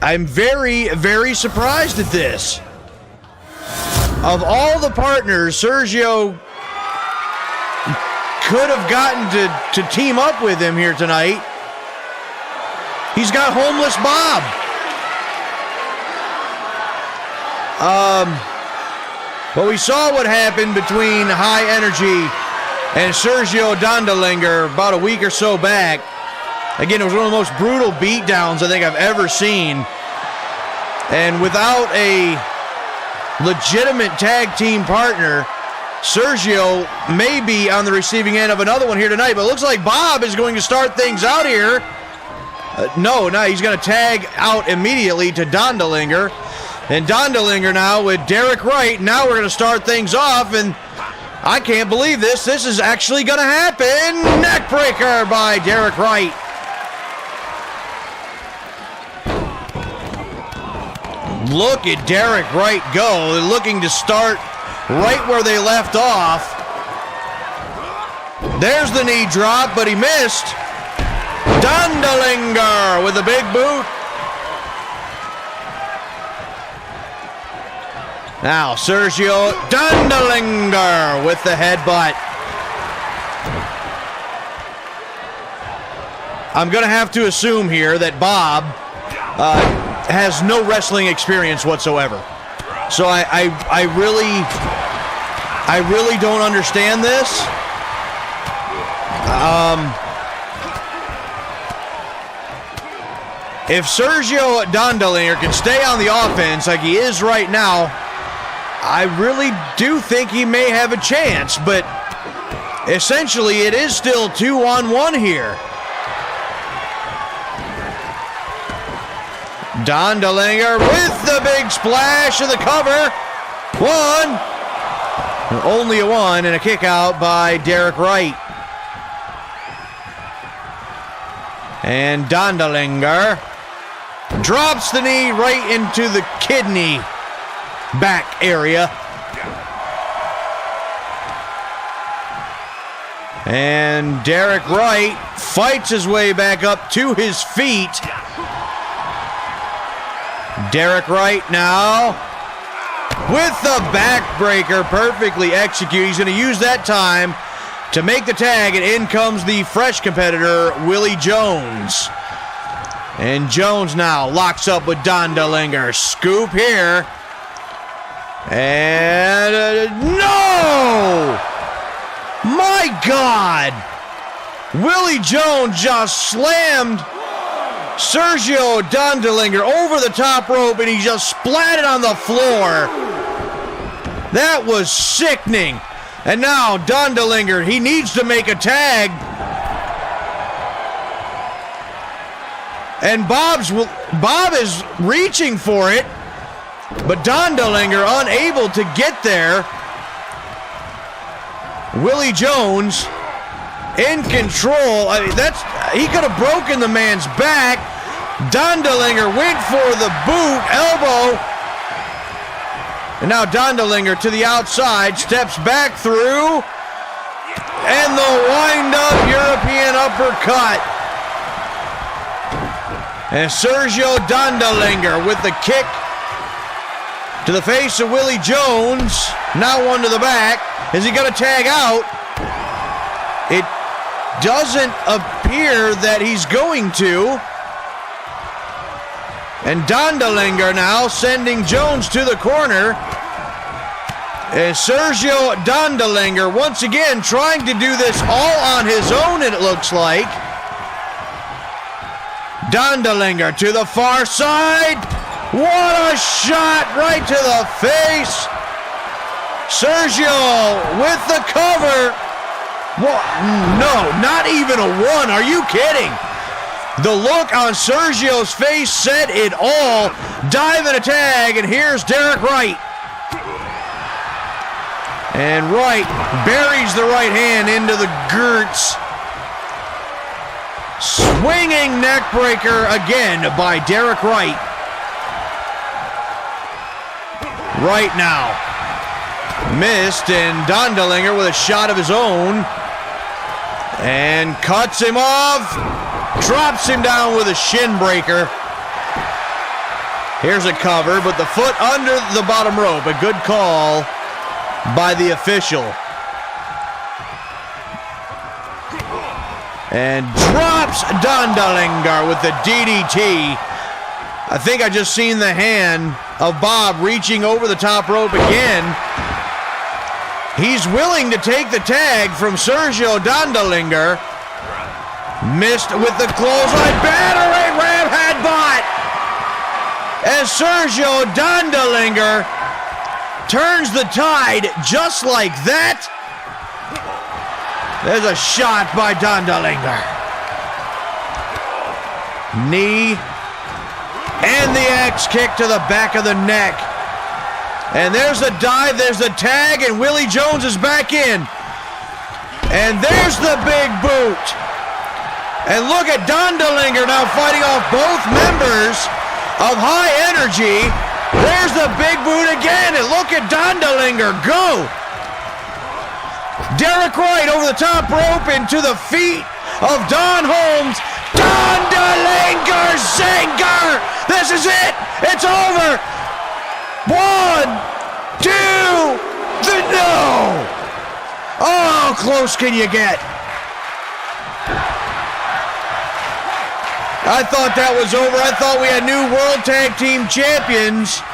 I'm very, very surprised at this. Of all the partners Sergio could have gotten to team up with him here tonight, he's got Homeless Bob. Well, we saw what happened between High Energy and Sergio Dondelinger about a week or so back. Again, it was one of the most brutal beatdowns I think I've ever seen. And without a legitimate tag team partner, Sergio may be on the receiving end of another one here tonight. But it looks like Bob is going to start things out here. No, he's going to tag out immediately to Dondelinger. And Dondelinger now with Derek Wright. Now we're going to start things off, and I can't believe this. This is actually going to happen. Neckbreaker by Derek Wright. Look at Derek Wright go. They're looking to start right where they left off. There's the knee drop, but he missed. Dondelinger with a big boot. Now Sergio Dondelinger with the headbutt. I'm going to have to assume here that Bob has no wrestling experience whatsoever. So I really don't understand this. If Sergio Dondelinger can stay on the offense like he is right now, I really do think he may have a chance, but essentially it is still 2-on-1 here. Dondelinger with the big splash of the cover. One. Only a one, and a kick out by Derek Wright. And Dondelinger drops the knee right into the kidney back area. And Derek Wright fights his way back up to his feet. Derek Wright now with the backbreaker, perfectly executed. He's going to use that time to make the tag, and in comes the fresh competitor, Willie Jones. And Jones now locks up with Dondelinger. Scoop here. And no! My God! Willie Jones just slammed Sergio Dondelinger over the top rope, and he just splatted on the floor. That was sickening. And now Dondelinger, he needs to make a tag. And Bob is reaching for it, but Dondelinger unable to get there. Willie Jones in control. I mean, he could have broken the man's back. Dondelinger went for the boot, elbow. And now Dondelinger to the outside, steps back through, and the wind-up European uppercut. And Sergio Dondelinger with the kick to the face of Willie Jones. Now one to the back. Is he going to tag out? It doesn't appear that he's going to. And Dondelinger now sending Jones to the corner. And Sergio Dondelinger once again trying to do this all on his own, it looks like. Dondelinger to the far side. What a shot right to the face. Sergio with the cover. No, not even a one. Are you kidding? The look on Sergio's face said it all. Dive and a tag, and here's Derek Wright. And Wright buries the right hand into the girts. Swinging neck breaker again by Derek Wright. Wright now missed, and Dondelinger with a shot of his own. And cuts him off. Drops him down with a shin breaker. Here's a cover, but the foot under the bottom rope. A good call by the official. And drops Dondelinger with the DDT. I think I just seen the hand of Bob reaching over the top rope again. He's willing to take the tag from Sergio Dondelinger. Missed with the clothesline. Battering ram headbutt. As Sergio Dondelinger turns the tide just like that. There's a shot by Dondelinger. Knee and the axe kick to the back of the neck. And there's the dive, there's the tag, and Willie Jones is back in. And there's the big boot. And look at Dondelinger now fighting off both members of High Energy. There's the big boot again, and look at Dondelinger go. Derek Wright over the top rope into the feet of Don Holmes. Dondelinger zinger! This is it! It's over! 1, 2, no! Oh, how close can you get? I thought that was over. I thought we had new World Tag Team Champions.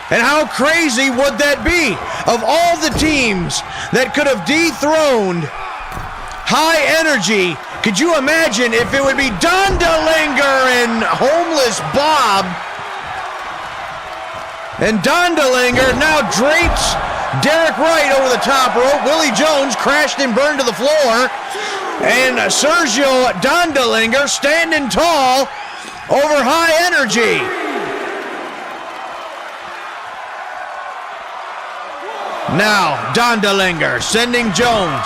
And how crazy would that be? Of all the teams that could have dethroned High Energy, could you imagine if it would be Dondelinger and Homeless Bob? And Dondelinger now drapes Derek Wright over the top rope. Willie Jones crashed and burned to the floor. And Sergio Dondelinger standing tall over High Energy. Now Dondelinger sending Jones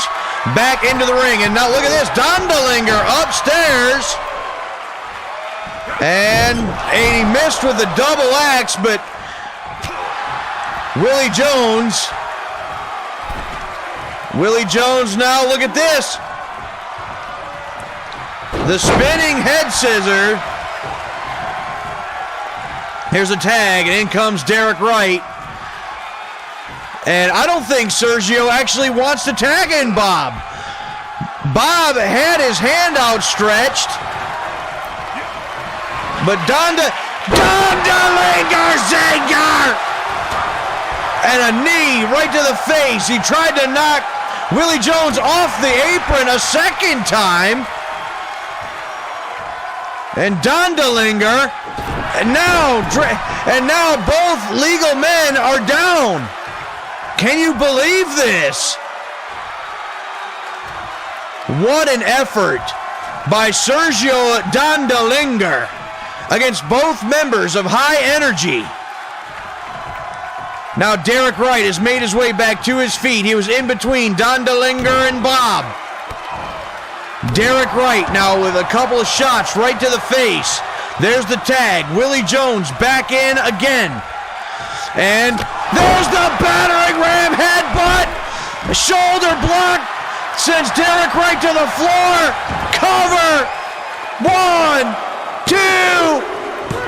back into the ring. And now look at this. Dondelinger upstairs. And he missed with the double axe, but Willie Jones now, look at this. The spinning head scissor. Here's a tag, and in comes Derek Wright. And I don't think Sergio actually wants to tag in Bob. Bob had his hand outstretched. But Dondelinger Zinger! And a knee right to the face. He tried to knock Willie Jones off the apron a second time. And Dondelinger, and now both legal men are down. Can you believe this? What an effort by Sergio Dondelinger against both members of High Energy. Now Derek Wright has made his way back to his feet. He was in between Dondelinger and Bob. Derek Wright now with a couple of shots right to the face. There's the tag. Willie Jones back in again. And there's the battering ram headbutt. Shoulder block sends Derek Wright to the floor. Cover. 1, 2.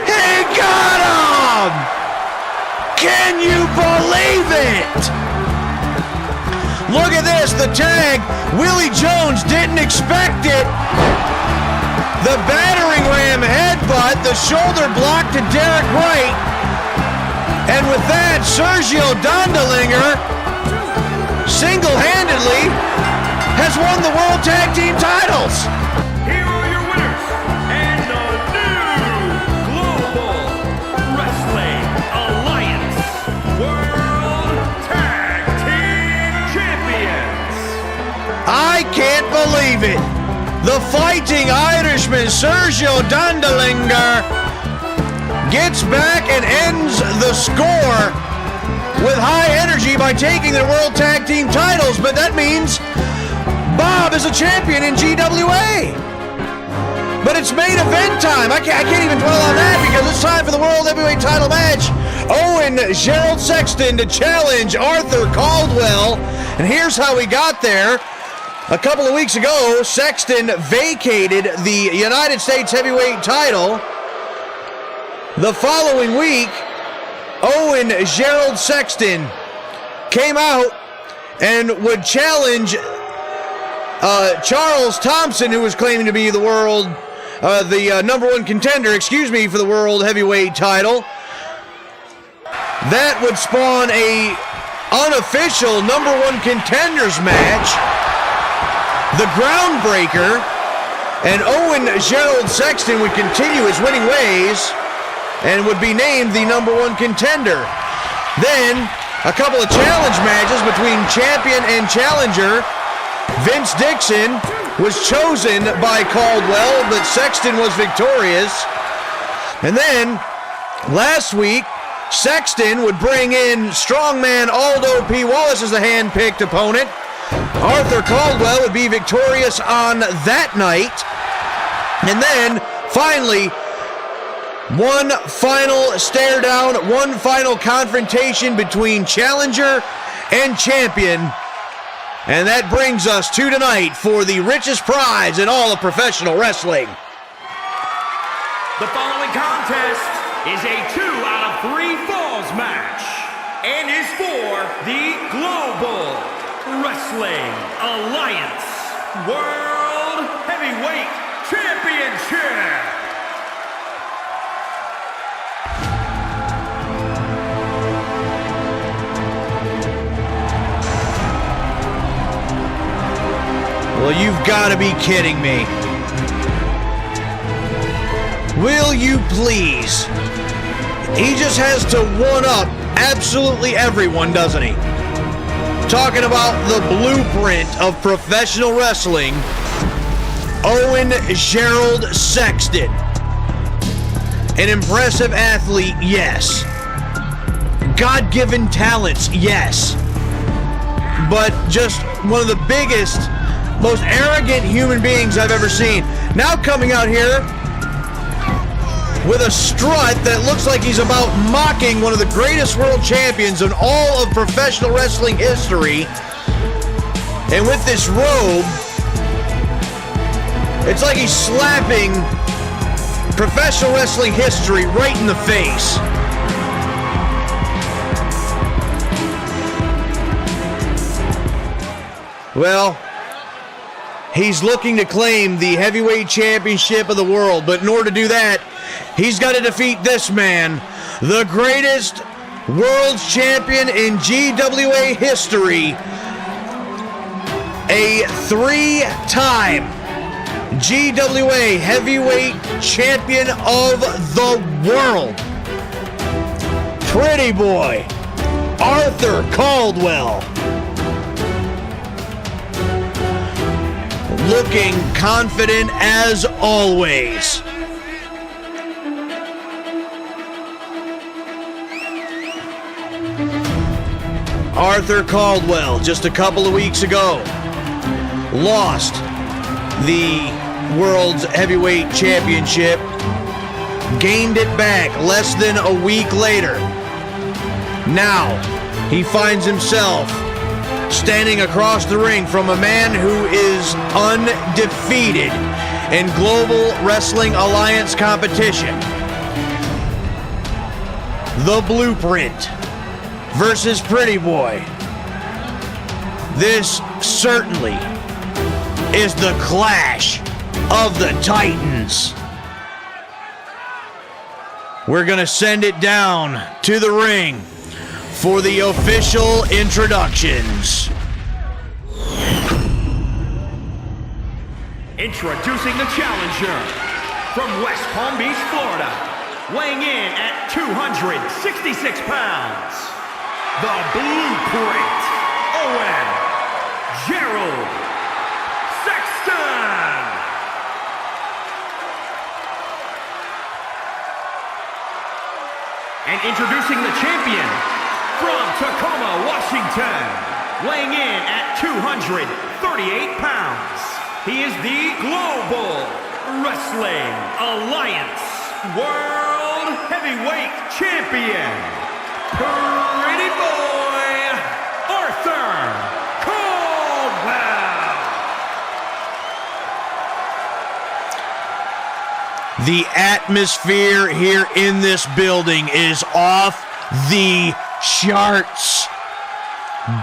He got him. Can you believe it? Look at this, the tag. Willie Jones didn't expect it. The battering ram headbutt, the shoulder block to Derek Wright. And with that, Sergio Dondelinger single-handedly has won the World Tag Team titles. Here are your winners and the new Global Wrestling Alliance World Tag Team Champions. I can't believe it. The Fighting Irishman, Sergio Dondelinger, gets back and ends the score with High Energy by taking their World Tag Team titles, but that means Bob is a champion in GWA. But it's main event time. I can't even dwell on that because it's time for the World Heavyweight title match. Owen Gerald Sexton to challenge Arthur Caldwell. And here's how we got there. A couple of weeks ago, Sexton vacated the United States Heavyweight title. The following week, Owen Gerald Sexton came out and would challenge Charles Thompson, who was claiming to be the number one contender, for the World Heavyweight title. That would spawn a unofficial number one contenders match, the Groundbreaker, and Owen Gerald Sexton would continue his winning ways and would be named the number one contender. Then, a couple of challenge matches between champion and challenger. Vince Dixon was chosen by Caldwell, but Sexton was victorious. And then, last week, Sexton would bring in strongman Aldo P. Wallace as the hand-picked opponent. Arthur Caldwell would be victorious on that night. And then, finally, one final stare down, one final confrontation between challenger and champion. And that brings us to tonight for the richest prize in all of professional wrestling. The following contest is a 2 out of 3 falls match and is for the Global Wrestling Alliance World Heavyweight Championship. Well, you've got to be kidding me. Will you please? He just has to one-up absolutely everyone, doesn't he? Talking about the blueprint of professional wrestling, Owen Gerald Sexton. An impressive athlete, yes. God-given talents, yes. But just one of the biggest, most arrogant human beings I've ever seen. Now coming out here with a strut that looks like he's about mocking one of the greatest world champions in all of professional wrestling history. And with this robe, it's like he's slapping professional wrestling history right in the face. Well, he's looking to claim the heavyweight championship of the world, but in order to do that, he's got to defeat this man, the greatest world champion in GWA history, a 3-time GWA heavyweight champion of the world. Pretty boy, Arthur Caldwell. Looking confident as always. Arthur Caldwell, just a couple of weeks ago, lost the World's Heavyweight Championship, gained it back less than a week later. Now, he finds himself standing across the ring from a man who is undefeated in Global Wrestling Alliance competition. The Blueprint versus Pretty Boy. This certainly is the clash of the Titans. We're going to send it down to the ring for the official introductions. Introducing the challenger from West Palm Beach, Florida, weighing in at 266 pounds, the Blueprint, Owen Gerald Sexton. And introducing the champion from Tacoma, Washington, weighing in at 238 pounds. He is the Global Wrestling Alliance World Heavyweight Champion, Pretty Boy, Arthur Caldwell. The atmosphere here in this building is off the charts.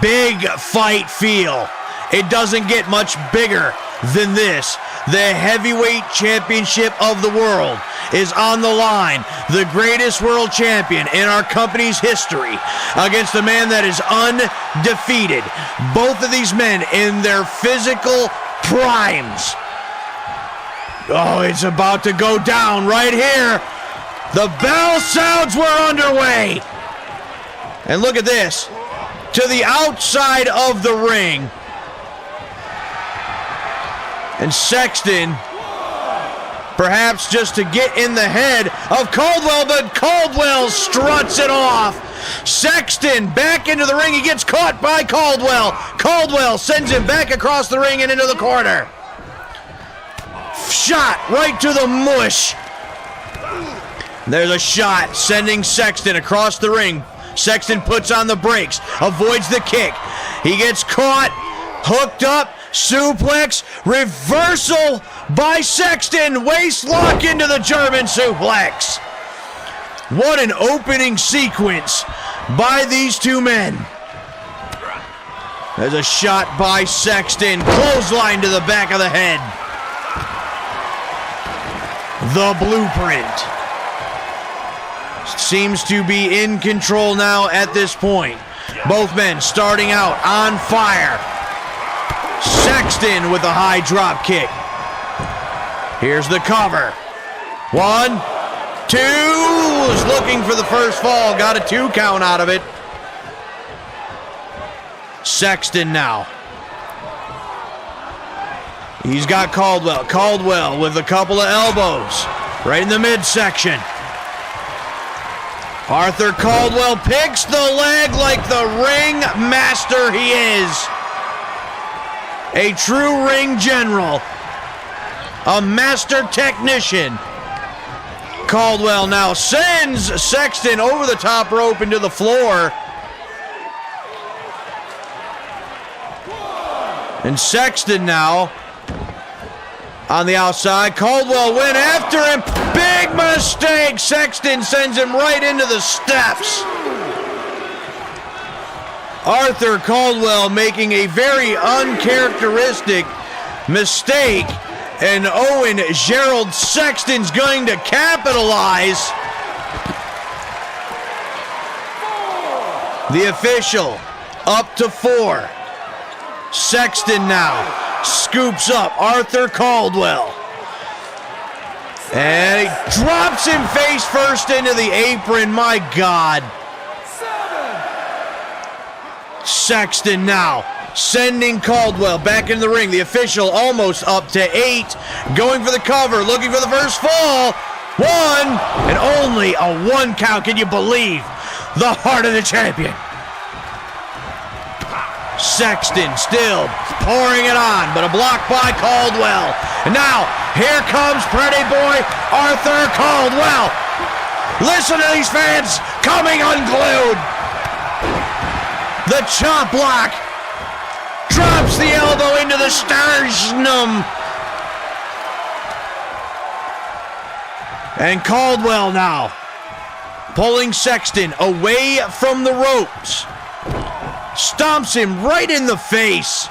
Big fight feel. It doesn't get much bigger than this. The heavyweight championship of the world is on the line. The greatest world champion in our company's history against a man that is undefeated. Both of these men in their physical primes. Oh, it's about to go down right here. The bell sounds, we're underway. And look at this. To the outside of the ring. And Sexton, perhaps just to get in the head of Caldwell, but Caldwell struts it off. Sexton back into the ring. He gets caught by Caldwell. Caldwell sends him back across the ring and into the corner. Shot right to the mush. There's a shot sending Sexton across the ring. Sexton puts on the brakes, avoids the kick. He gets caught, hooked up, suplex, reversal by Sexton, waist lock into the German suplex. What an opening sequence by these two men. There's a shot by Sexton, clothesline to the back of the head. The Blueprint seems to be in control now at this point. Both men starting out on fire. Sexton with a high drop kick. Here's the cover. 1, 2. Was looking for the first fall. Got a 2 count out of it. Sexton now. He's got Caldwell. Caldwell with a couple of elbows. Right in the midsection. Arthur Caldwell picks the leg like the ring master he is. A true ring general. A master technician. Caldwell now sends Sexton over the top rope into the floor. And Sexton now on the outside. Caldwell went after him. Big mistake. Sexton sends him right into the steps. Arthur Caldwell making a very uncharacteristic mistake, and Owen Gerald Sexton's going to capitalize. The official up to 4. Sexton now scoops up Arthur Caldwell. And he drops him face first into the apron. My God. Sexton now sending Caldwell back in the ring. The official almost up to 8. Going for the cover, looking for the first fall. 1, and only a 1 count. Can you believe? The heart of the champion. Sexton still pouring it on, but a block by Caldwell. And now, here comes pretty boy Arthur Caldwell. Listen to these fans coming unglued. The chop block. Drops the elbow into the sternum. And Caldwell now pulling Sexton away from the ropes. Stomps him right in the face.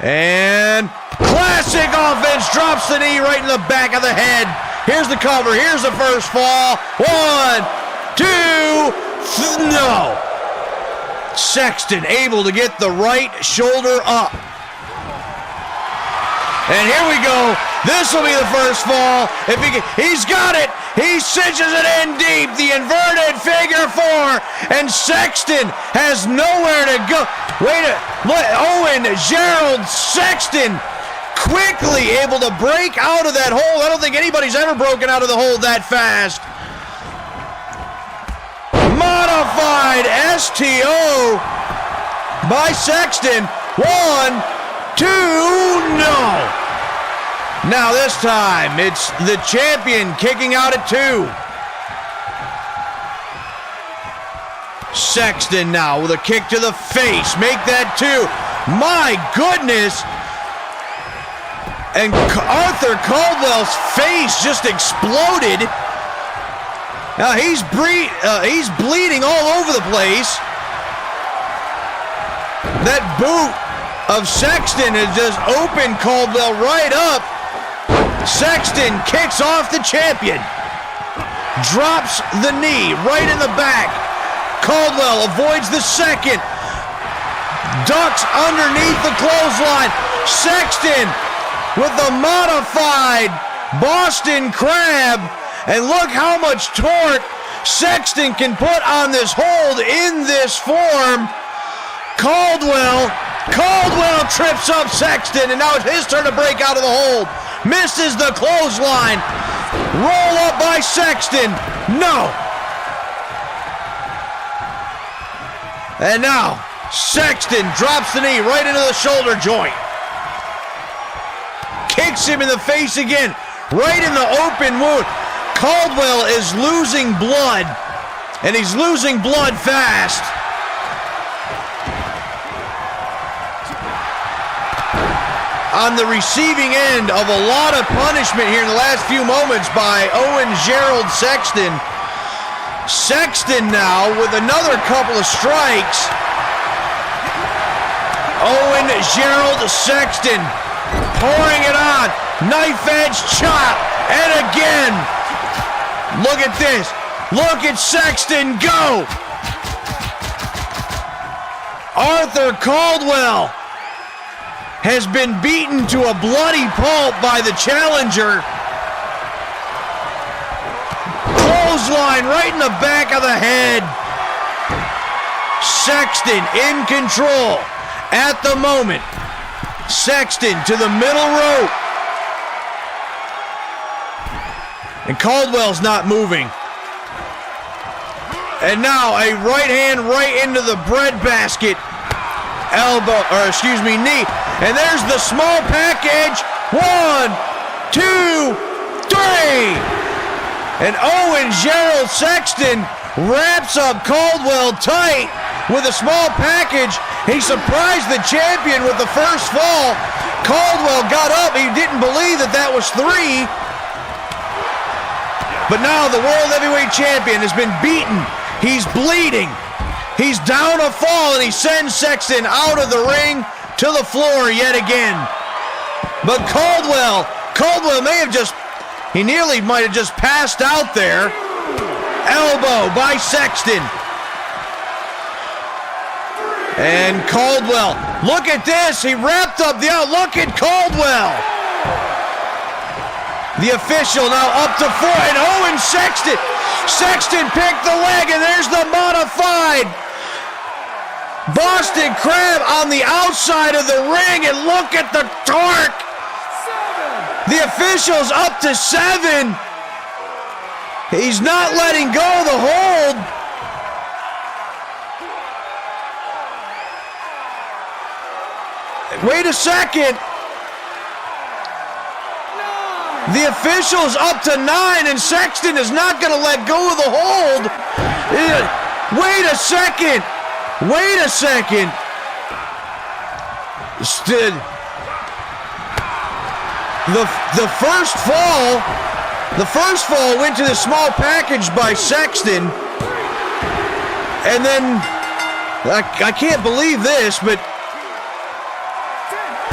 And classic offense, drops the knee right in the back of the head. Here's the cover, here's the first fall. 1, 2, no. Sexton able to get the right shoulder up. And here we go. This will be the first fall. If he's got it. He cinches it in deep. The inverted figure 4. And Sexton has nowhere to go. Owen Gerald Sexton quickly able to break out of that hole. I don't think anybody's ever broken out of the hole that fast. Modified STO by Sexton. 1, 2, no. Now this time, it's the champion kicking out at 2. Sexton now with a kick to the face. Make that 2. My goodness. And Arthur Caldwell's face just exploded. Now he's bleeding all over the place. That boot of Sexton has just opened Caldwell right up. Sexton kicks off the champion. Drops the knee right in the back. Caldwell avoids the second. Ducks underneath the clothesline. Sexton with the modified Boston Crab. And look how much torque Sexton can put on this hold in this form. Caldwell trips up Sexton, and now it's his turn to break out of the hold. Misses the clothesline. Roll up by Sexton. No. And now, Sexton drops the knee right into the shoulder joint. Kicks him in the face again, right in the open wound. Caldwell is losing blood, and he's losing blood fast. On the receiving end of a lot of punishment here in the last few moments by Owen Gerald Sexton. Sexton now with another couple of strikes. Owen Gerald Sexton pouring it on. Knife edge chop. And again. Look at this. Look at Sexton go. Arthur Caldwell has been beaten to a bloody pulp by the challenger. Clothesline right in the back of the head. Sexton in control at the moment. Sexton to the middle rope. And Caldwell's not moving. And now a right hand right into the breadbasket. Knee. And there's the small package. 1, 2, 3. And Owen Gerald Sexton wraps up Caldwell tight with a small package. He surprised the champion with the first fall. Caldwell got up. He didn't believe that was 3. But now the World Heavyweight Champion has been beaten. He's bleeding. He's down a fall, and he sends Sexton out of the ring to the floor yet again. But Caldwell he nearly might have just passed out there. Elbow by Sexton. And Caldwell, look at this. He wrapped up the out. Look at Caldwell. The official now up to 4. And Owen Sexton. Sexton picked the leg, and there's the modified Boston Crab on the outside of the ring. And look at the torque. The official's up to 7. He's not letting go of the hold. Wait a second. The official's up to 9, and Sexton is not going to let go of the hold. Wait a second. Wait a second. The first fall went to the small package by Sexton. And then, I can't believe this, but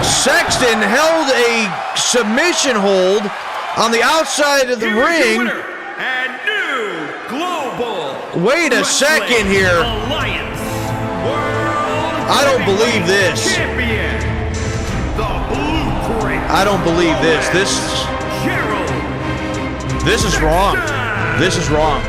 Sexton held a submission hold on the outside of the ring. And new global Wait a second here. Alliance World I don't believe this. Champion, the Blueprint. I don't believe this. This is wrong. This is wrong.